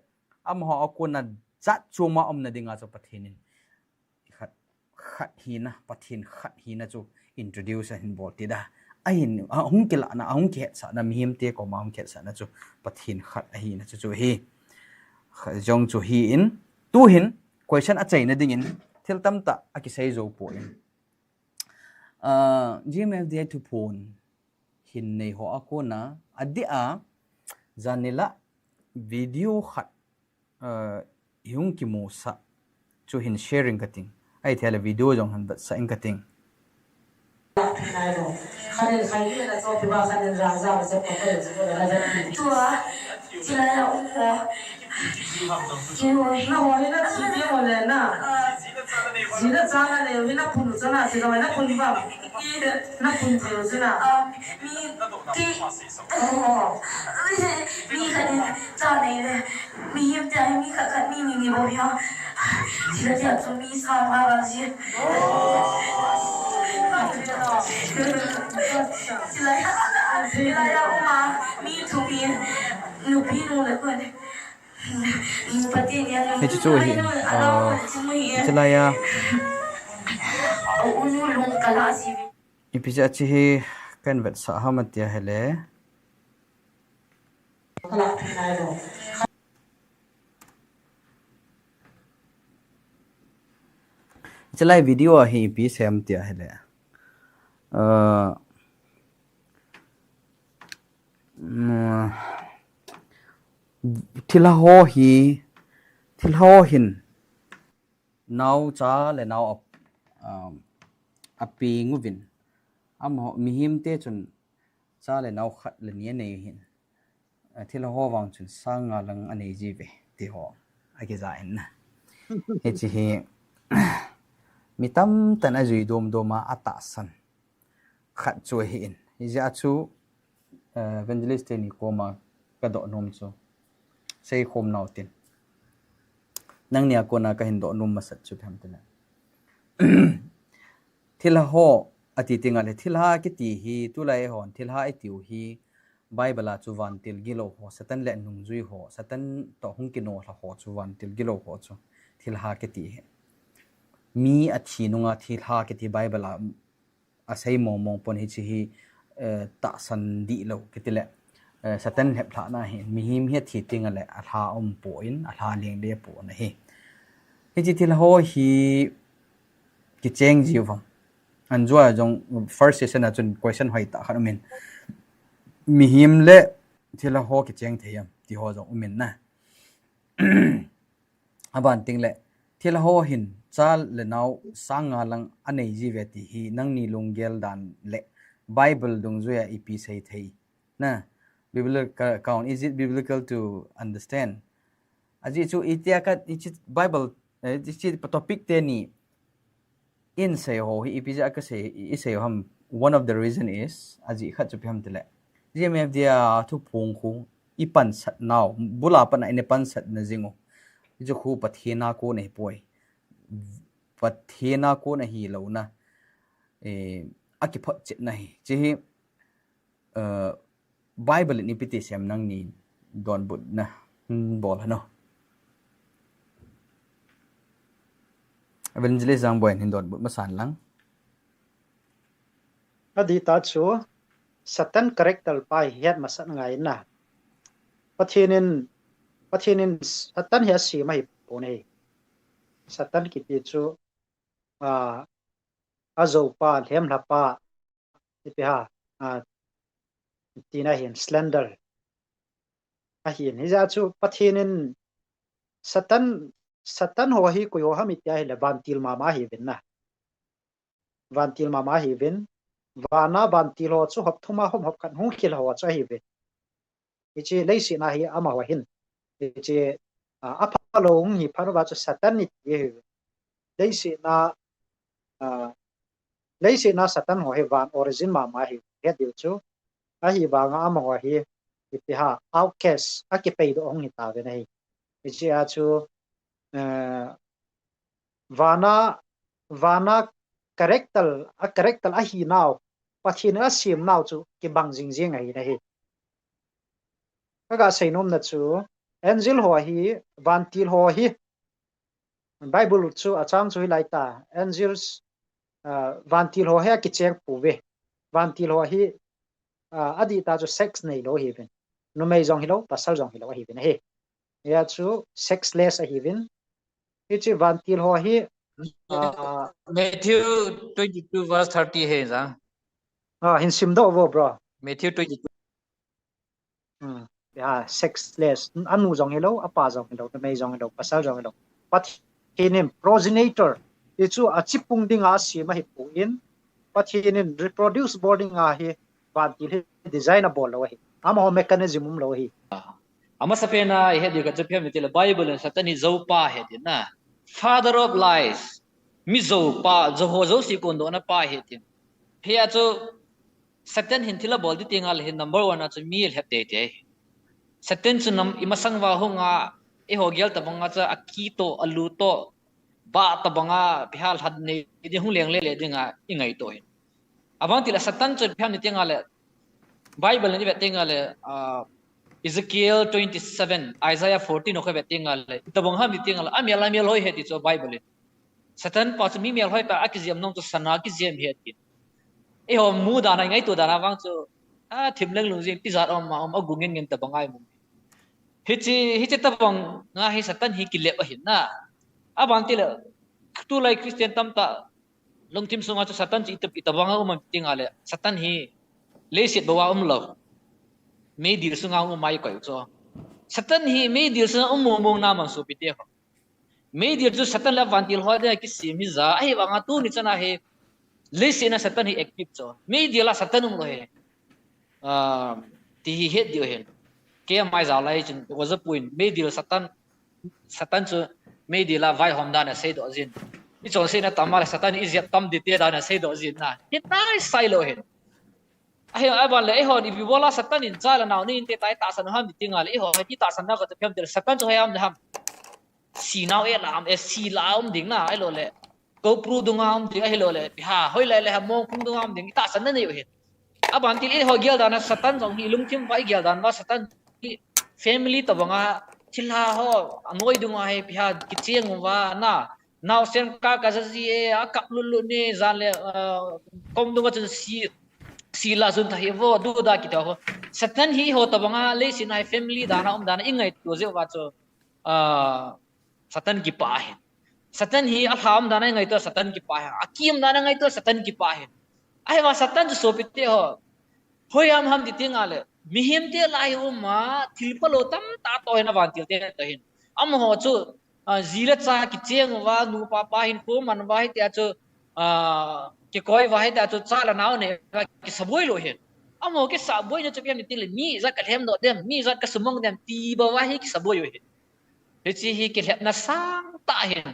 am ho ko na cha choma na dinga cho pathinin khat hi na pathin khat hi na chu introduce hin bolti da ahin hung kila na hung ke sa na mihim te ko ma hung ke sa na chu pathin khat hi na chu hi jong chu hi in tu hin question a chai na ding in thil tam ta aki sei zo po in GMFD to phone hin nei ho akona adia zanila video khat yung ki mo sa chu hin sharing kating ai thela video jong han bat sa in kating Khanin khanin na to piba khanin raza ba se papa yo ko na da tua sila ya uko kino na wale na chibi wale na jina chana ne wina punu chana sila wina punu ba na punu je sina mi ti mi khanin chana ne mi yim tai mi khakat mi bo ya sila ya tu mi sa ma ba ji sila ya uma mi tu bi nu bi nu le ko ne nu pati ya he chu hi chalaya unu lung kala si ipija chi hi kan vet sa hamatia hele kala na ro chalai video hi pi sem tia hele thila ho hin now cha le now api nguvin am mi him te chun cha le now khat le ni nei hin thila ho wang chun sanga lang anei ji ve ti ho age za en he chi hi mi tam tan a zui dom doma ata san khat chu hi in hi ja chu evangelist ni koma ka do nom chu sei khom naw tin nang nia ko na ka hin do nom ma sat chu tham tena thila ho ati tinga le thila ki ti hi tu lai hon thila ai tiu hi bible a chu van til gilo ho satan le nung zui ho satan to hung ki no la ho chu van til gilo ho chu thila ki ti hi mi a thi nunga thila ki ti bible a sei mo mo pon hi chi hi ta san di lo ki ti le satan hep thla na hi mi him hi thi tinga le a tha po in a tha leng le po na hi chi thila ho hi ki cheng ji wang an zua jong first session a chun question hoi ta khan min mi him le thila ho ki cheng theyam ti ho jong min na aban ting le thila ho hin chal le naw sanga lang anei ji ve ti hi nang ni lunggel dan le bible dung zoya ipi sei thei na biblical account is it biblical to understand aji chu itia ka ichi bible ichi topic te ni in say ho hi ipi ja ka say I say ham one of the reason is aji khat chu pham tele gmf dia thu phung khu ipan sat naw bula pan ine pan sat na jingo ju khu pathina ko nei poi pathina ko na hi lo na aki phat chet na hi chi bible ni piti sem nang ni don but na bol hano evangelist jang boy hin don but masan lang adi ta chu satan character pai hiat masan ngai na pathinin satan hi si mai pone satan ki ti chu azo pa hem la pa ti ha tina hin slender a hin hi ja chu pathinin satan ho hi ko yo hamit ya hi le bantil mama hi vin na vantil mama hi vin vana bantil ho chu hop thuma hom hop kan hung khil ho cha hi ve ichi leisi na hi ama wa hin ichi apalo hi phanu ba chu satan ni ye leisi na satan ho hi van origin mama hi he diu chu a hi ba nga ama wa hi ipiha outcast akipei do ong hi ta ve nei ichi a chu vana character a hi naw pathin a sim naw chu ki bang jing jing ai na hi kaga sainom na chu angel ho hi vantil ho hi bible chu achang chu lai ta angels vantil ho he ki cheng pu ve vantil ho hi adi ta chu sex nei lo hi ben no mei jong hi lo pasal jong hi lo hi ben he ya chu sexless a hi ben ichi vantil ho hi Matthew 22 verse 30 है जा hin sim do vo bro Matthew 22 sexless anu jong hello apa jong hello me jong hello pasal jong hello pat hinim progenitor ichu achipung dinga si ma hi pu in pat hinim reproduce boarding a hi van til designable lo hi ama mechanism lo hi ama sapena he diga chapya mitila Bible and satani zopa he din na father of lies mi zopa zo si kondo na pa he din he acho satan hin thila bol di tingal he number 1 acho mi he te satan chu nam imasang wa honga e hogial tabanga cha akito aluto ba tabanga bihal had ne di hung leng le dinga ingai to hin abang tila satan chu pham ni tingal Bible ni bet tingal Ezekiel 27 Isaiah 14 okhe betingal tabong ham betingal amial hoi heti cho Bible satan pa mi mial hoi ta akiziam nong to sana ki jem heti e ho mu da na ngai to da na wang cho thimleng lung jing ti zat om ma om agungin ngin tabangai mu hichi tabong nga hi satan hi ki lep hin na abang ti la tu lai Christian tam ta long tim sunga cho satan chi itabanga um tingale satan hi lesit bawa lo me dir sunga mai ko cho satan hi me dir sunga mong na mang su pite ho me dir chu satan la vantil ho da ki simi za ai wanga tu ni chana he lesina satan hi active cho me dir la satan lo he ti hi het dio hen ke mai za lai chin was a point me dir satan chu me dir la vai hom da na sei do jin i chon sei na tamal satan i zet tam di te da na sei do jin na hi tai sai lo hen ai ban le ho if you wala satan in chala naw ni te tai ta san ham tingal ho ti ta san na ka phem der satan cho hayam ham si naw e lam e si laum ding na ai lo le ko pru dunga am ding ai lo le ha hoi le ham mong pung dunga am ding ta san na ne he aban til ho gyal dana satan jong hi lung thim bai gyal dan wa satan ki family to banga thila ho anoi dunga he pha ki cheng wa na naw sen ka ji e a kap lu ne zan le kom dunga chen sila sun thahi vo du da ki to satan hi ho to banga le sinai family dana dana ingai to je wa cho satan ki pa he satan hi alham dana ngai to satan ki pa he akim dana ngai to satan ki pa he ai wa satan so pite ho hoyam ham ditingale mihim te lai ma thilpalo tam ta to na wan til te to hin am ho chu zila cha ki cheng wa nu pa hin ko man wa hi te chu cái coi vài đã cho cha là nào này cái saboi lo hết amo cái saboi nó cho em tin là mi ra cái hem đó dem mi ra cái sumong dem ti ba vài cái saboi lo hết thế chỉ cái hem na sang ta hiện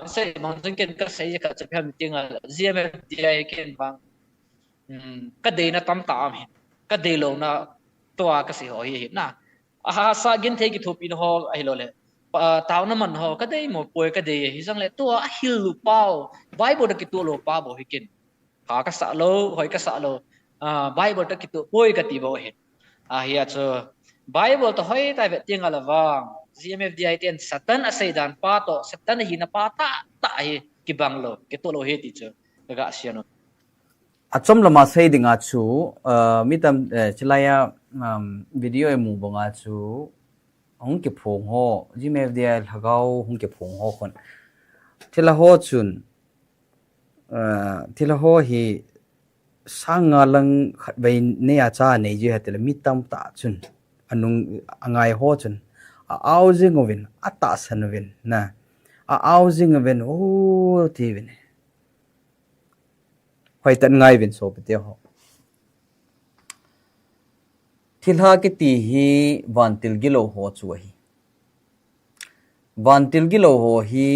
sẽ mong rằng cái sẽ cái cho em tin là GMF dia cái bang cái đây na tam tam cái đây lo na toa cái gì hỏi hết na sa gen thấy cái thu pin ho ai lo le tao na man ho kadai mo poi kadai hi sang le to a hil lu pau bible da kitu lo pa bo hikin ka sa lo hoi ka sa lo bible da kitu poi ka ti bo he hi cho bible to hoi ta ve ting ala wang GMFDI ten satan asai dan pa to satan hi na pa ta hi ki bang lo ki to lo he ti cho ga siano achom lama sei dinga chu mitam chilaya video emu bonga chu hong ke phong ho GMFDI lagao hong ke phong ho khon thila ho chun thila ho hi sanga lang khat bai ne a cha nei ji hatel mitam ta chun anung angai ho chun a housing ovin ata sanvin na a housing ovin o ti vin hoi tan ngai vin so pete ho thilha ke ti hi vantil gilo ho chu hi vantil gilo ho hi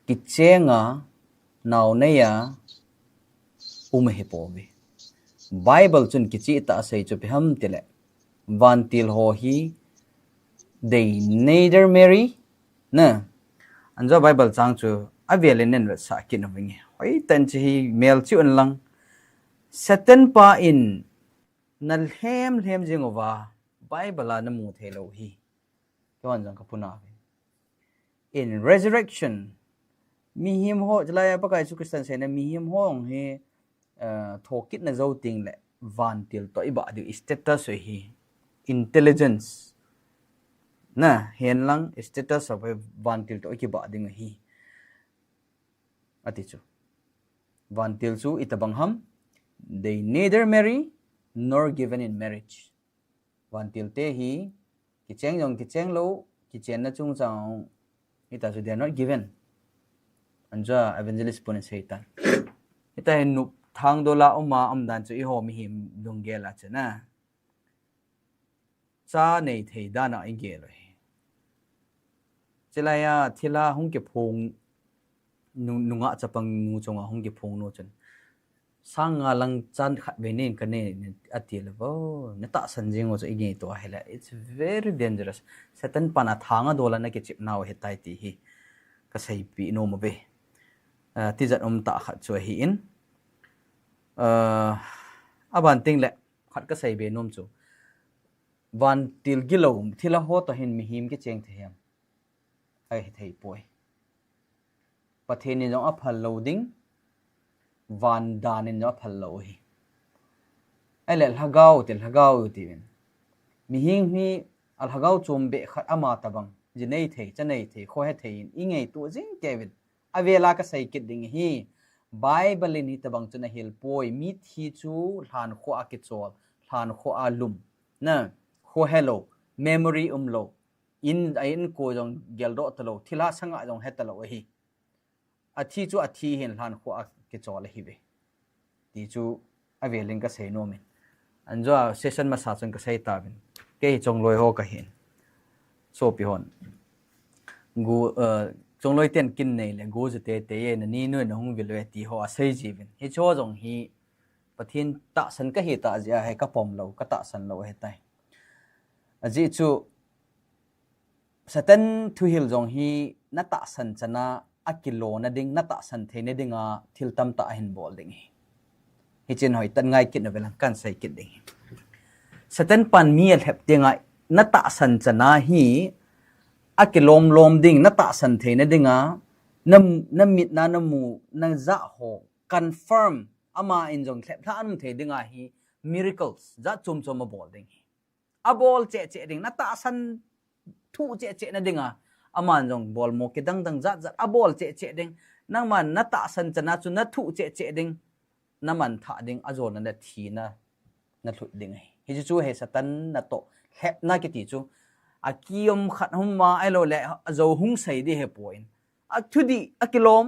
kichenga naw neya he po bi bible chun kichi ta sei chu pham tile vantil ho hi they neither marry na anja bible chang chu avelenen re sa kin wingi hoi tan chi hi mel chu an lang satan pa in nal hem jingova bible na mu thelo hi kon jang ka puna in resurrection mi him ho jalaya pa kai chu christian se na mi him hong he thokit na zo ting le van til to iba du status hi intelligence na hen lang status of van til to ki ba ding hi ati chu van til chu itabang ham they neither marry nor given in marriage van til te hi ki cheng lo ki chen na chung chang ita chu they are not given anja evangelist pun seitan ita hen nu thang do la oma amdan chu I ho mi him dungela chana cha nei thei da na I ge lo chilaya thila hung ke phong nunga chapang nu chonga hung ke phong no chen sanga lang chan khat ve nen ka ne atil bo na ta san jing o so ige to hela it's very dangerous satan pana thanga dola na ke chip naw he tai ti hi ka sei pi no ma be ti zat ta khat chu hi in aban ting le khat ka sei be nom chu van til gilo thila ho to hin mi him ke cheng the hem ai thei poi pathen ni jong a phal loading van dan in no phal lo hi ai le lhagau til lhagau ti ben mi hing mi al lhagau chom be khat ama tabang ji nei thei cha nei thei kho he thei in ngei tu jing kevin avela ka sai kit ding hi bible ni tabang chuna hil poi mi thi chu hlan kho a ki chol hlan kho a lum na kho hello memory lo in ko jong geldo talo thila sanga jong hetalo hi athi chu athi hin hlan kho a ki chol hi be ti chu avelin ka sei no min anjo session ma sa chung ka sei ta bin ke chong loi ho ka hin so pi hon gu chong loi ten kin nei le gu je te te ye na ni no na hung vil we ti ho a sei ji bin hi cho jong hi pathin ta san ka hi ta ja he ka pom lo ka ta san lo he tai aji chu satan thu hil jong hi na ta san chana akilo na ding na ta san the ne dinga thil tam ta hin bol ding hi chen hoi tan ngai kit na velang kan sai kit ding satan pan mi al hep tinga na ta san chana hi akilom lom ding na ta san the ne dinga nam mit na namu na za ho confirm ama in jong thlep than the dinga hi miracles za chum chum ma bol ding a bol che ding na ta san thu che na dinga aman jong bol mo ke dang zat a bol che ding nang man na ta san chana chu na thu che ding na man tha ding azon na thi na thut ding hi chu he satan na to hep na ki ti chu a kiom khat hum ma ai lo le zo hung sei di he point a thudi a kilom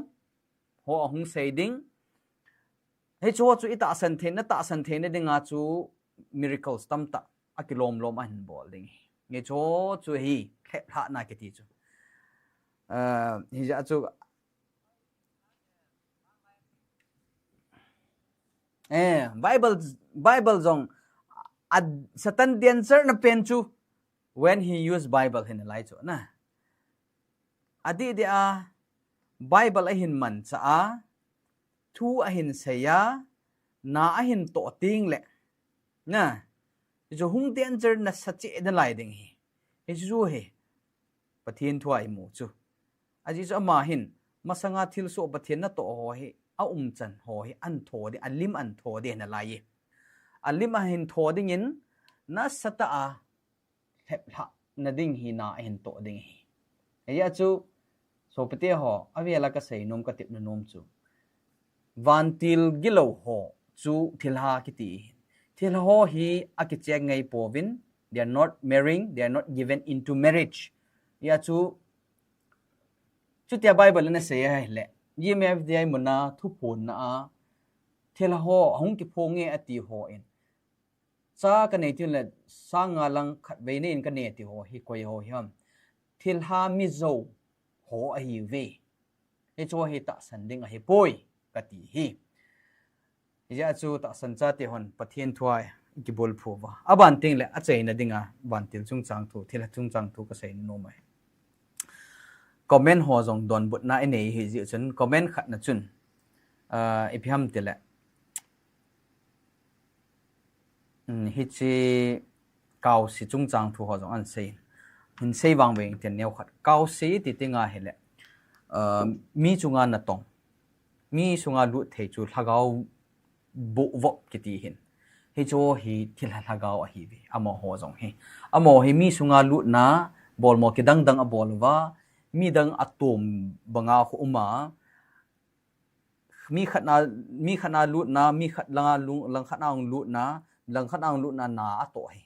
ho hung sei ding he chu ita san the na ta san the na dinga chu miracles tam ta a kilom lom an bol ding nge chu hi hep ha na ki ti chu hi ja chu Bible jong satan dancer na pen chu when he use Bible hin lai chu na adi dia Bible a hin man cha a thu a hin seya na a hin to ting le na jo hung dancer na sache na lai ding hi chu he pathin thuai mu chu aji chu ma hin masanga thil so pathin na to ho hi a chan ho hi an tho de alim an tho de na lai alim a hin tho ding in na sata a hep ha na ding hi na hin to ding hi ya chu so pete ho avela ka sei nom ka tip na nom chu van til gilo ho chu thilha kiti thil ho hi akichek ngai povin they are not marrying they are not given into marriage ya chu tia Bible na sei hai le yimf dai muna thu pon na thil ho hung ki phonge ati ho in sa ka nei tin le sanga lang khat ve ne in ka ne ti ho hi koi ho hiam thil ha mi zo ho a hi ve he cho hi ta san ding a hi poi ka ti hi ya chu ta san cha ti hon pathian thuai ki bol phu wa aban ting le a chei na dinga ban til chung chang thu thil chung chang thu ka sei no mai comment ho jong don but na nei hi ji chun comment khat na chun iphiam ti le hi chi kaw si chung chang thu ho jong an sei hin sei wang weng ten neu khat kaw si ti tinga hele mi chunga na tong mi sunga lu thei chu lhagau bo vok ki ti hin hi cho hi thil lhagau a hi vi amo ho jong hi amo hi mi sunga lu na bol mo kidang dang a bol wa mi dang atom banga khu uma mi khatna lut na mi khat langa lung lang khatna ong lut na lang khatna ong lut na ato hi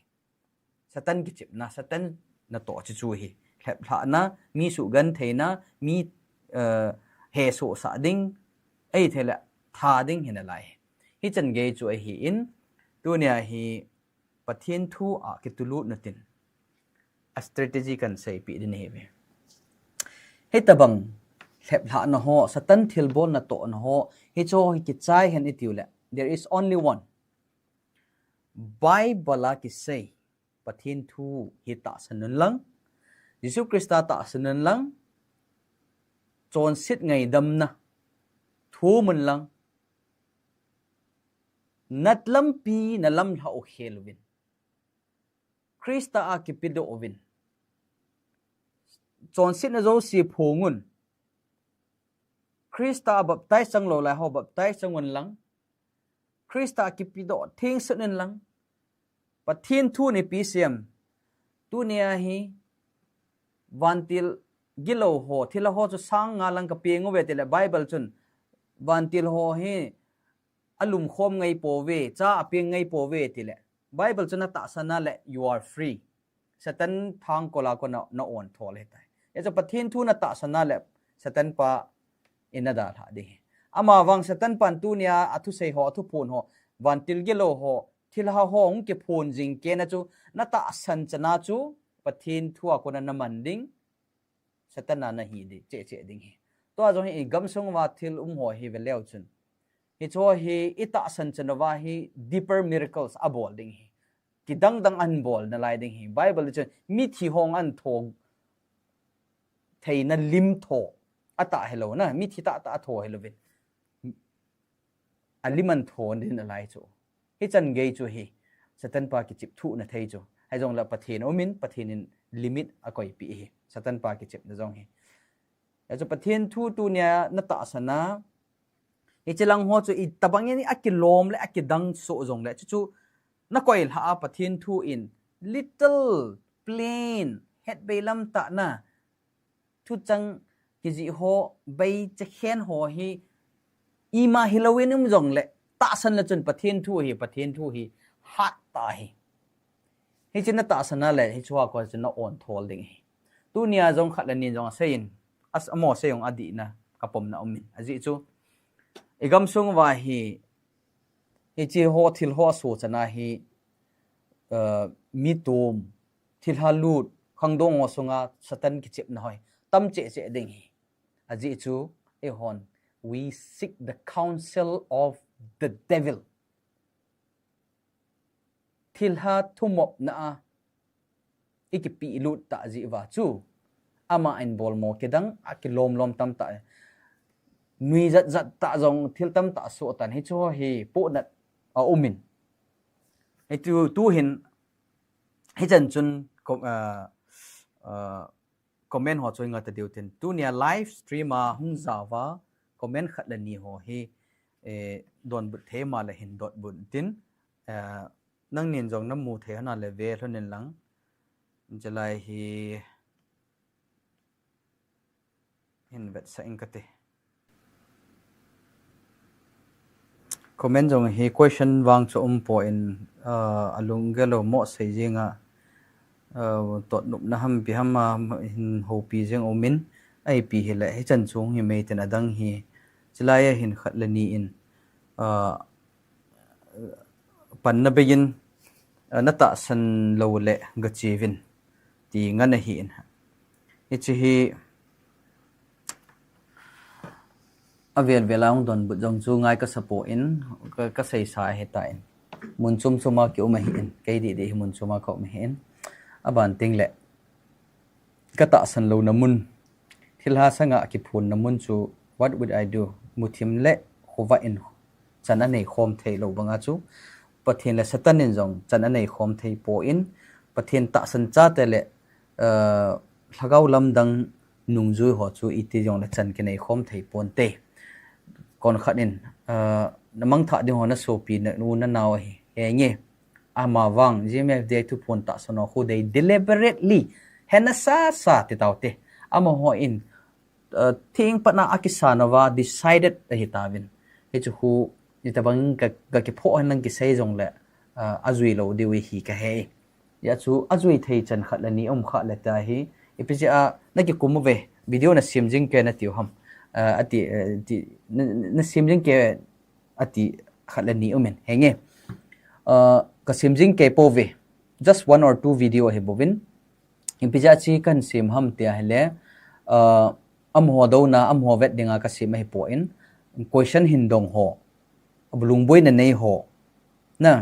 satan ki chip na satan na to chi chu hi khlep thla na mi su gan theina mi he so sa ding ai thela tha ding hin lai hi chan ge chu hi in tu nia hi pathian thu a ki tulut natin a strategy kan sei pi din he be he tabang khlep thla na ho satan thil bol na to na ho hi cho hi ki chai hen itiule there is only one Bible ki say pathian thu hi ta sanun lang Jesus Christa ta sanun lang chon sit ngai dam na thu mun lang natlam pi na lam ha o khelwin Christa a ki pido ovin chon sit na zo si phongun Christa baptize sang lo lai ho baptize sang wan lang Christa ki pido thing sanin lang pathian thu ni pi siam tu nia hi vantil gilo ho thila ho chu sang nga lang ka pengo ve tele Bible chun vantil ho hi alum khom ngai po ve cha apeng ngai po ve tile Bible chuna ta sana le you are free satan thang kola ko na on thol he tai e cha pathian thu na ta sana le satan pa inada tha de ama wang satan pan tu nia athu sei ho athu phun ho vantil gelo ho thil ha hong ke phun jing ke na chu na ta san chana chu pathian thu ko na manding satan na hi de che ding hi to a jong hi gam sung wa thil ho hi ve leo chun hi cho hi ita san chanawa hi deeper miracles abol ding hi kidang dang an bol na lai ding hi Bible chun mi thi hong an thong thei na lim tho ata hello na mi thi ta tho hello ve aliman tho din na lai chu hi chan gei chu hi satan pa ki chip thu na thei chu hai jong la pathin omin pathin limit a koi pi hi satan pa ki chip na jong hi ya chu pathin thu tu nia na ta sana hi chilang ho chu i tabang ni akilom le akidang so jong le chu na koi ha pathin thu in little plain het belam ta na thu chang ki ji ho bei che khen ho hi ima hilowinum jong le ta san la chun pathin thu hi hat ta hi hi chin na ta sana le hi chwa ko chin na on thol ding hi tu nia jong khat la ni jong sein as amo seong adi na kapom na omin aji chu igam sung wa hi chi ho thil ho so chana hi mi tum thil ha lut khangdong ngo sunga satan ki chep na hoi tam che ding hi aji chu e hon we seek the counsel of the devil thil ha thumop na ikipi lut ta ji wa chu ama in bol mo kedang akilom lom tam ta nui zat ta jong thil tam ta so tan hi cho hi po nat a umin he tu hin hi chan chun comment ho choi nga ta deutin tu nia live streamer hung zawa comment khat la ni ho hi don but the ma la hin dot bun tin nang nin jong nam mu the na le ve thon nen lang jalai hi hin vet sa ingkate comment jong hi question wang cho po in alung gelo mo sei jinga tot nup na ham bi ham hin ho pi jeng omin ai pi hi le hi chan chung hi mei ten adang hi chilaya hin khat la ni in pan na begin na ta san lo le ga chivin ti ngana hi in ichi hi avel velang don bu jong chu ngai ka sapo in ka sei sa he ta in mun chum chuma ki uma hi in kai di mun chuma ko me hin aban ting le ka ta san lo na mun thilha sanga ki phun na mun chu what would I do muthim le khova in chana nei khom thei lo banga chu pathin le satan in jong chana nei khom thei po in pathin ta san cha te le thagau lam dang nung ju ho chu iti jong la chan ke nei khom thei pon te kon khatin namang tha di ho na so pi na nu na naw he nge ama wang gmf de tu phon ta sono khu they deliberately hena sa ti tawte amo ho in thing patna akisanova decided hitavin he chu hu itabang ka ki pho hanang ki sei jong le azui lo dewi hi ka he ya chu azui thei chan khatlani kha la ta hi ipija na ki kumu ve video na simjing ke na tiu ham ati na simjing ke ati khatlani umen henge ka simjing ke po ve just one or two video he bovin ipija chi kan sim ham tia hele ho do na ho vet dinga ka sim hi po in question hindong ho bulung boy na nei ho na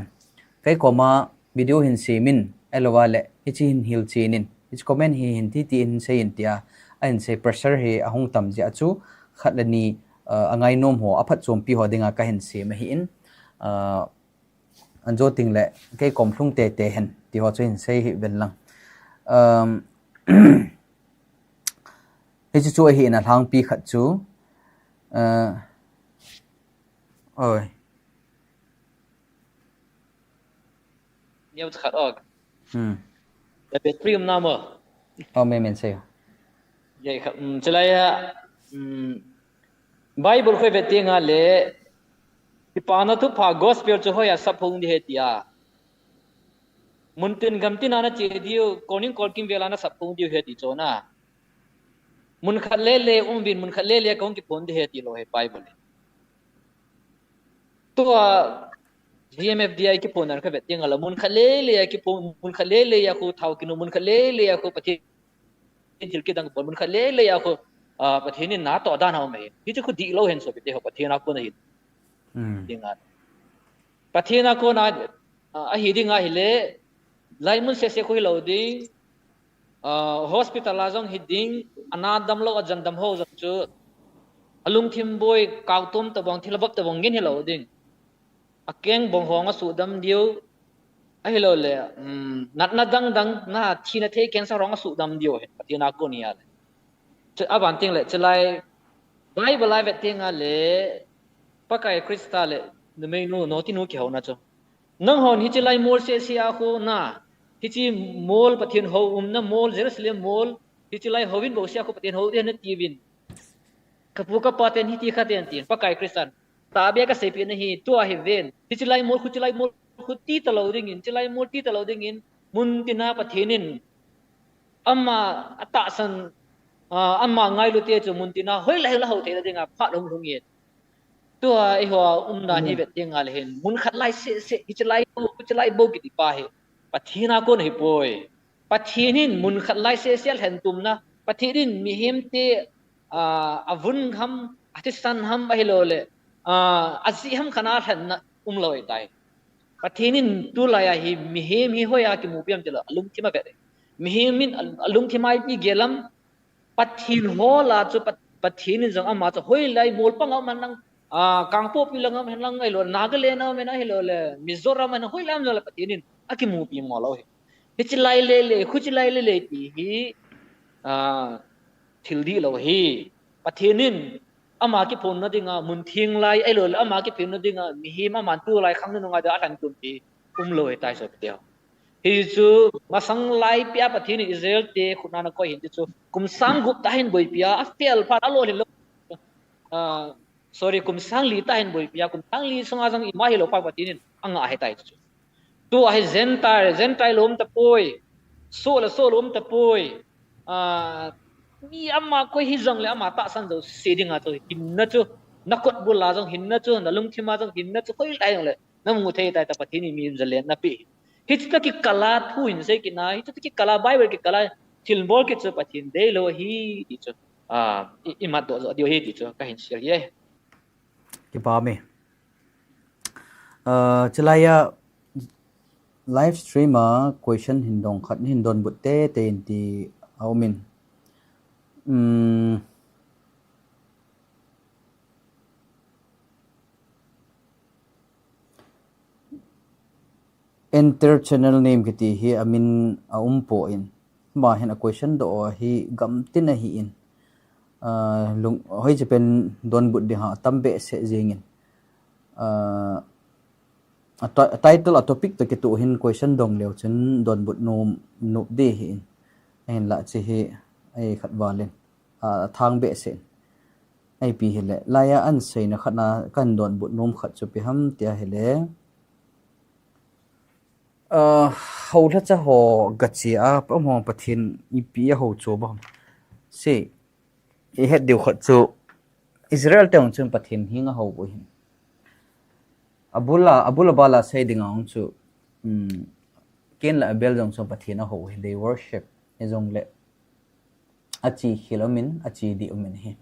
kai koma video hin simin elowale ichi hin hil chinin ich comment hi hin ti in sei in tia an sei pressure he ahung tam je achu khatlani angai nom ho aphat chompi ho dinga ka hin sim hi in anjo ting le kai kom thlung te hen ti ho chu hin sei hi ben lang hi chu hi na thang pi khat chu oi nhiều khát ốc đặc biệt premium nam oh men say vậy chỉ là Bible khơi về tiếng Anh lệ thì pana tu pha gospel cho hơi sắp phong đi hết ya muốn tin gam tin ana chỉ điều coning call kim về là nó sắp phong đi hết đi chỗ na muốn khát lệ bin muốn khát lệ con cái phong đi hết đi lo hết Bible tua GMFDI ki ponar ka beting ala mun khalele ki pon mun khalele ya ko thau kinu mun khalele ya ko pati til ki dang mun khalele ya ko pati na to da na me hi chu di lo hen so bite ho pati na ko na hi dinga pati na ko na a hi dinga hi le lai mun se ko hi lo ding hospital a jong hi ding ana dam lo jan dam ho jang chu alung thim boy kaw tom ta bang thilabak ta bang ngin hi lo ding akeng bong honga su dam diu a hello le nat na dang na thina the cancer ronga su dam diu he patina ko ni ya le che aban ting le chelai bible lai vet ting a le pakai krista le de me no ti no ki ho na cho nang hon hi chelai mol se sia ko na hi chi mol pathin ho na mol jerusalem mol hi chelai hovin bo sia ko pathin ho de na ti win kapu ka paten hi ti khaten tin pakai kristan tabia ka sepi na hi tua hi ven chilai mol khu ti talo ding in chilai mol ti talo ding in mun tina pathinin amma ata san amma ngai lu te chu mun tina hoi lai la ho the dinga pha long long ye tua ai ho na ni bet tinga le hen mun khat lai se chilai bo ki ti pa he pathina ko nei poi pathinin mun khat lai se sel hen tum na pathinin mi hem te avun ham atisan ham ba hilo le asi ham khana than loi tai pathinin tu la ya hi mi hem hi hoya ki mu piam tela alung thima ve mi hem min alung thimai pi gelam pathin ho la chu pathin jang ama chu hoi lai mol pang man nang kangpo pi lang man lang ai lo nagaland na mena hi lo le mizoram man hoi lam la pathinin aki mu pi mo lo hi chilai le khuchilai le ti hi thildi lo hi pathinin ama ki phone na dinga mun thing lai ai lo ama ki phone na dinga mi hi ma man tu lai khang nu nga da athan tum ti loi tai so pteo hi chu masang lai pia pathini israel te khuna na ko hin chu kum sang gup ta hin boi pia afel pha alo le sorry kum sang li ta hin boi pia kum sang li songa jang i ma hi lo pa pathinin anga he tai chu tu ai zentai lom ta poi so lom ta poi mi amma ko hi jong le ama ta san do seding a to hin na chu nakot bula jong hin na chu na lung thima jong hin na chu koi lai jong le na mu thei tai ta pathini mi jalen na pi hi ta ki kala thu hin se ki na hi ta ki kala bible ki kala thilbol ki chu pathin de lo hi ti chu i ma do dio hi ti chu ka hin share ye ki ba me chalaya live streamer question hindong khat hindon butte te inti aumin enter channel name kiti hi amin po in ma hen a question do hi gam tin hi in lung hoi japan don bud de ha tambe se jingin title a topic to kitu hin question dong leo chen don bud no de hi in en la chi hi ai khat walin thang be sen ai pi hele laya an sei na khana kan don but nom khat chu pi ham tia hele ho la cha ho gachi a pa mo pathin ipi ho chu ba se e het deu khat chu Israel tong chung pathin hinga ho bo hin abula bala sei ding ang chu ken la bel jong so pathina ho they worship ezong le achi khilomin achi di umin hi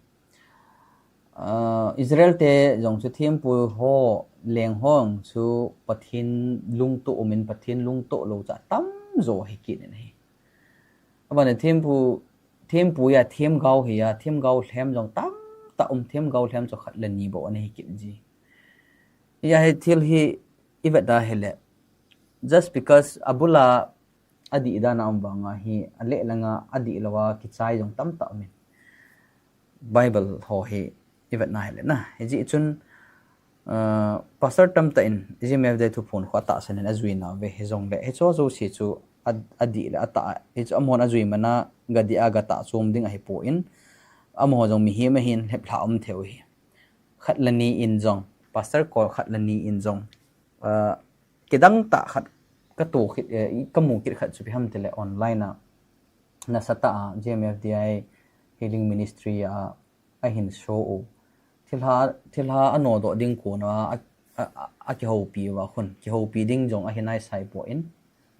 Israel te jong chu thiam pu ho leng hong chu pathin lung to umin pathin lung to lo cha tam zo hi kin hi abane thiam pu ya thiam gau hi ya thiam gau thlem jong tam ta thiam gau thlem cho khat le ni bo ani hi kin ji ya he thil hi ibada hele just because abula adi ida na ambanga hi ale langa adi lawa ki chai jong tam ta min bible ho hi ibat na hele na ji chun pastor tam ta in ji me de thu phone khata sanen azui na ve he jong le he cho zo si chu adi la ata he chu amon azui mana gadi aga ta chom ding a hi po in amo jong mi hi ma hin hep thla theo hi khatlani in jong pastor ko khatlani in jong kedang ta khat ka tu khit ka mu kit khat chu bi ham tele online na sata GMFDI healing ministry a hin show thilha ano do ding ko na a ki ho pi wa khun ki ho pi ding jong a hinai sai po in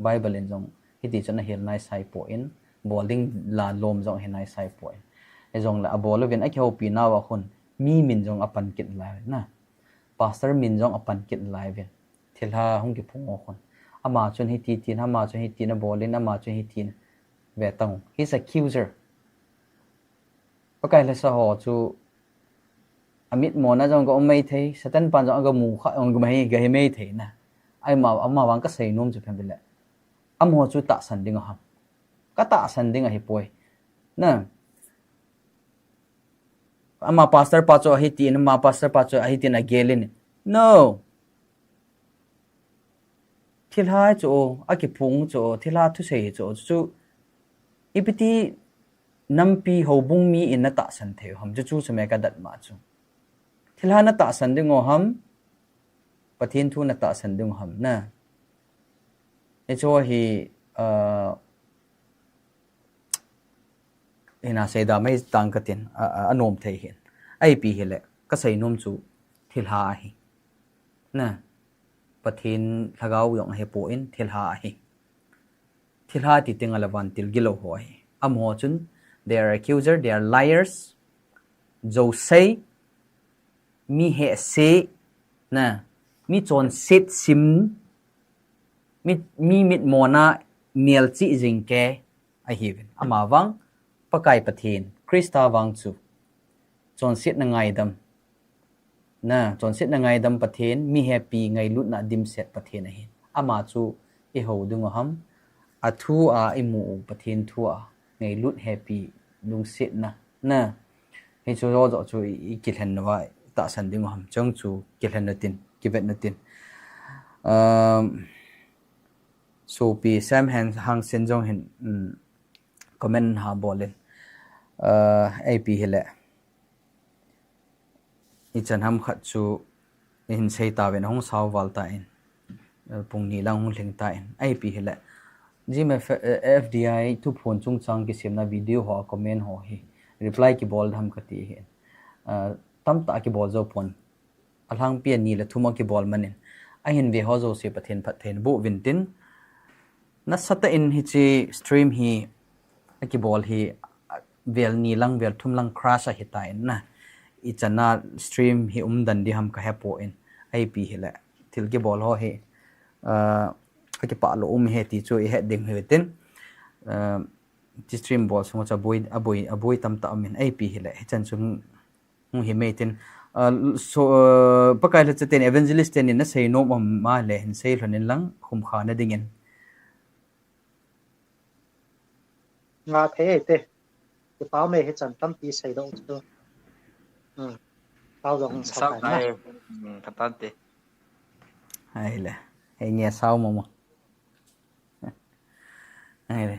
bible in jong hiti chana hil nai sai po in bowling la lom jong hinai sai po in e jong la abol ven a ki ho pi na wa khun mi min jong apan kit lai na pastor min jong apan kit lai ven thilha hong ki phung khun ama chun hi ti tin ama chun hi tin a bolin ama chun hi tin ve tang he's accuser pakai la sa ho chu amit mo na jong ko mai thei satan pan jong ga mu kha ong mai ga hi mai thei na ai ma ama wang ka sei nom chu phem bile amo chu ta san ding ham ka ta san ding a hi poi na ama pastor pa cho hi tin ma pastor pa cho hi tin a gelin no thilha cho aki phung cho thila thu sei cho chu ipiti nampi hobung mi in na ta san the ham chu chme ka dat ma chu thilha na ta san ding ham pathin thu na ta san ding ham na e cho hi ina sei da mai tang ka tin anom thei hin ai pi hele ka sei nom chu thilha hi na pathin thagau yong he po in thilha ti tingal van til gilo hoi am ho chun they are accuser they are liars jo say mi he se na mi chon sit sim mi mit mona miel chi jing ke a hiven ama wang pakai pathin krista wang chu chon sit na ngai dam na chon sit na ngai dam pathin mi happy ngai lut na dim set pathin a hin ama chu e ho dung ham a thu a imu pathin thu a ngai lut happy lung sit na he chu ro chu i kilhan wa ta san ding ham chang chu kilhan natin kivet natin so pi sam hang sen jong hin comment ha bolen ap hele ichan ham khat chu in sei ta ven hong saw wal ta in pung ni lang hong leng ta in ap hele gmf fdi tu phone chung chang ki semna video ho comment ho hi reply ki bol dham khati he tam ta ki bol zo phone alang pian ni la thuma ki bol manin a hin ve ho zo se pathen pathen bu vintin na sata in hi chi stream hi ki bol hi vel ni lang vel thum lang crash a hitai na ichana stream hi dan di ham ka hepo in ip hele til ki bol ho he ki pa lo he ti chu he ding hetin ti stream bol so cha aboi tam ta amin ip hele chan chung hi metin so pakai la chaten evangelist ten in na sei no ma le hin sei hlonin lang khum kha na dingin nga thế te cái báo mẹ hết chẳng tâm tí xây đâu chứ báo rộng sao phải na Katante. ai le he nghe sau mà ai le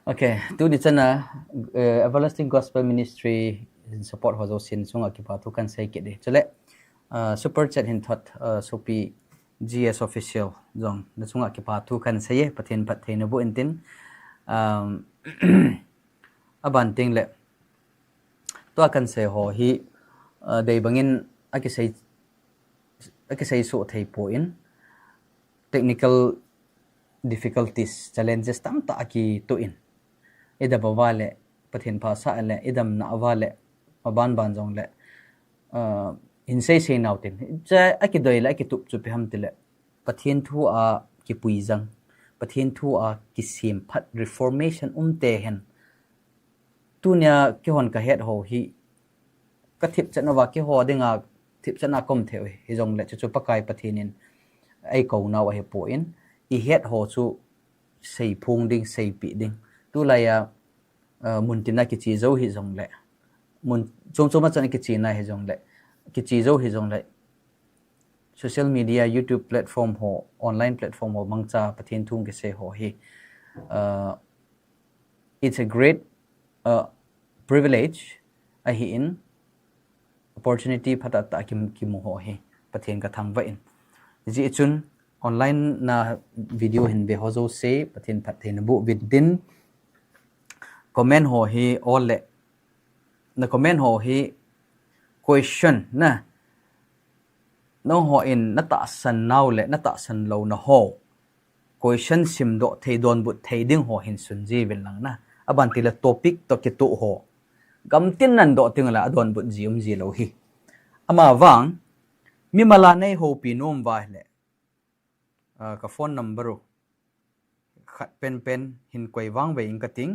Okay, tu ni chana Everlasting Gospel Ministry in support ho zo sin sunga ki pa tu kan sei ke de chale super chat hin thot sopi GS official zong na sunga ki pa tu kan sei pathin pat thein bu intin aban ting le to kan sei ho hi dei bangin aki sei so thei po in technical difficulties challenges tam ta aki to in ida bawale pathin phasa le idam na awale ban jong le in sei nautin cha aki doila aki tup chu pe ham tile pathin thu a ki puizang pathin thu a ki sim phat reformation te hen tunya ki hon ka het ho hi ka thip chana wa ki ho dinga thip chana kom thewe hi jong le chu pakai pathinin ai ko na wa he po in i het ho chu sei phung ding sei pi ding tu la ya mun tina ki chi zo hi jong le mun chom ma chan ki chi na hi jong le ki chi zo hi jong le social media YouTube platform ho online platform ho mangcha pathin thung ke se ho hi it's a great privilege a hi in opportunity phata ta kim ho hi pathin ka thang va in ji chun online na video hin be ho zo se pathin phat thein bu within comment ho hi all le na comment ho hi question na no ho in na ta san now le na ta san lo na ho question sim do thei don but thei ding ho hin sun ji vel lang na aban ti la topic to ke tu ho gam tin nan do ting la don but ji lo hi ama wang mi mala nei ho pi nom wa le ka phone number khat pen hin koi wang ve ing ka ting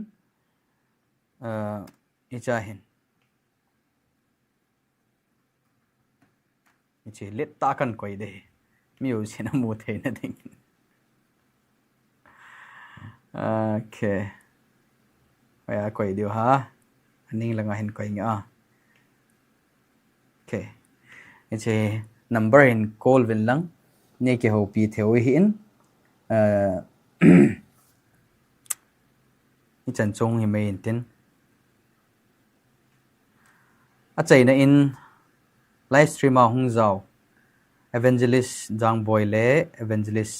icha hin ichi let ta kan koi de miu sin mu the na ding okay ya koi dio ha aning la nga hin koi nga okay ichi number in call vin lang ne ke ho pi theo hi in i chan chong hi mai tin a chai na in live stream a hung zau evangelist jang boy le evangelist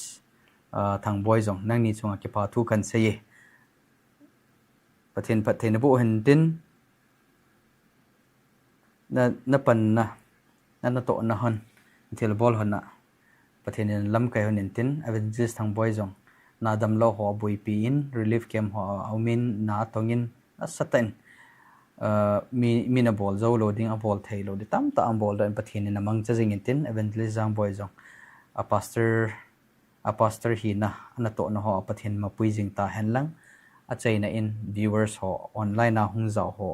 thang boy jong nang ni chunga ke pa thu kan sei pathin pathin bu hin tin na pan na to na hon thil bol hon na pathin lam kai hon tin evangelist thang boy jong na dam lo ho bui pi in relief camp ho aumin na tongin asaten mi na bol zo loading a bol thei lo de tam ta am bol dan pathin in amang chajing tin evangelist jang boy jong a pastor hi na ana to na ho pathin ma puijing ta hen lang a chai na in viewers ho online na hung zau ho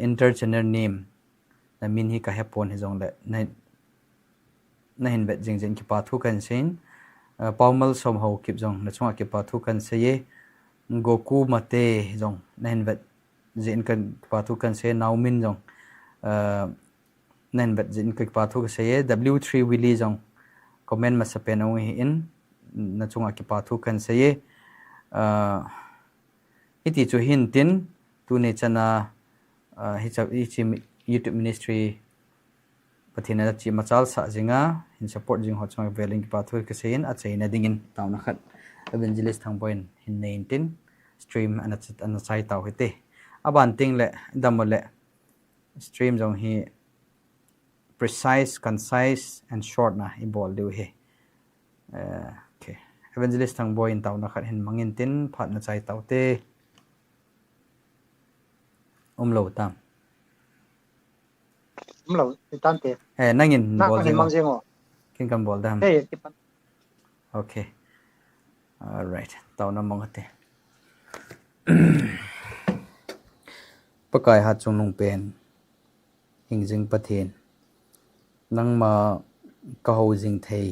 interchannel name na min hi ka hepon hi jong le na hin bet jing ki pa thu kan sein paumal som ho kip jong na chunga ki pa thu kan sei goku mate jong na hin bet jin kan pa thu kan se naumin jong nen bet jin ki pa thu se w3 willy jong comment ma sapen ong hi in na chunga ki pa thu kan se iti chu hin tin tu ne chana hi YouTube ministry pathina chi machal sa jinga in support jing ho chang veling ki pa thu ka sein a chaina dingin tauna khat evangelist thang point hin 19 stream ana chai taw hite aban ting le damole stream jong hi precise concise and short na I bol do he okay evangelist thang boy in taw na khat hin mangin tin phat na chai taw te lo tam lo tan te nangin na bol ka jing mang jengo king kan bol dam hey tipan okay all right taw na mong ate pakai hat chung nung pen hingjing pathin nang ma ka ho jing thei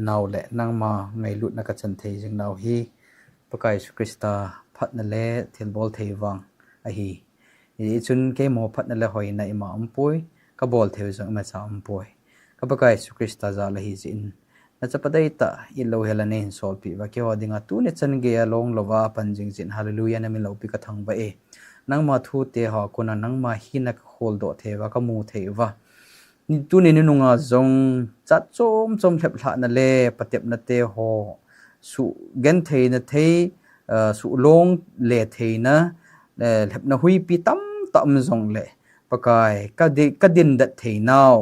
naw le nang ma ngai lut na ka chan thei jing naw hi pakai su krista phat na le thil bol thei wang a hi i chun ke mo phat na le hoi na ima ampui ka bol theu jang ma cha ampui ka pakai su krista za la hi jin na chapadai ta ilo helane in sol pi wa ke ho dinga tu ne chan ge along lova panjing jin hallelujah na min lo pi ka thang ba e nang ma thu te ha kuna nang ma hi na hol do the wa ka mu the wa ni tu ne nu nga zong chat chom chom thep thla na le patep na te ho su gen the na the su long le the na lep na hui pi tam tam zong le pakai ka din dat the naw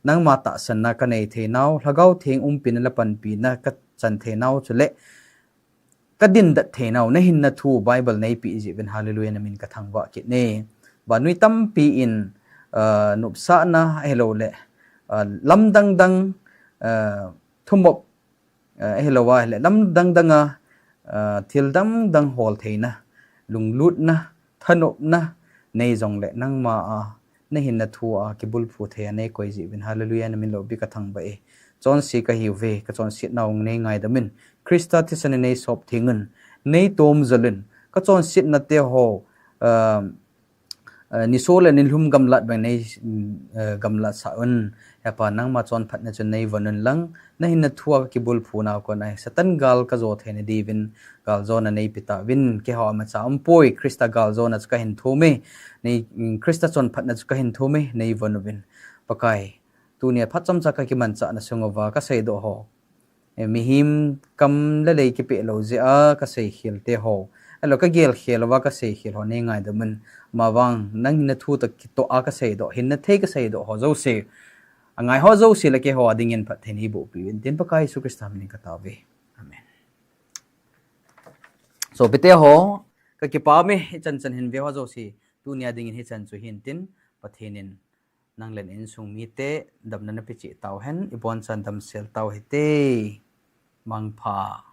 nang ma ta san na ka nei the naw lagau theng pin la pan pi na ka chan the naw chule ka din dat the naw na hin na thu bible nei pi ji ben hallelujah na min ka thang wa ki ne ba nui tam pi in nup sa na hello le lam dang dang thumop hello wa le lam dang dang thil dang dang hol the na lung lut na thanop na nei zong le nang ma na hin na thu ki bul phu the nei koi ji bin hallelujah na min lo bi ka thang ba e chon si ka hi ve ka chon sit naw nei ngai da min krista ti san nei sop thingun nei tom zalin ka chon sit na te ho ni sol an lhum gamlat ba nei gamlat sa un pa nang ma chon phat na chen nei vanun lang na hin na thua ki bul phu na ko nai satan gal ka zo the ne divin gal zo na nei pita win ke ha ma cha ampoi krista gal zo na ka hin thome nei krista chon phat na ka hin thome nei vanubin pakai tu ne phat cham cha ka ki man cha na sungowa ka sei do ho mi him kam la lei ki pe lo je a ka sei khil te ho alo ka gel khelawa ka sei khil ho nei ngai da man mawang nang na thu ta ki to a ka sei do hin na the ka sei do ho zo se angai ho zo se la ke ho ading in phat theni bo pi in tin pakai su kristam ni ka tawe amen so bite ho ka ki pa me chan chan hin ve ho zo si tu nia ding in hi chan chu hin tin pathenin nang len in sung mi te dam na pi chi taw hen ibon chan dam sel taw he te mang pha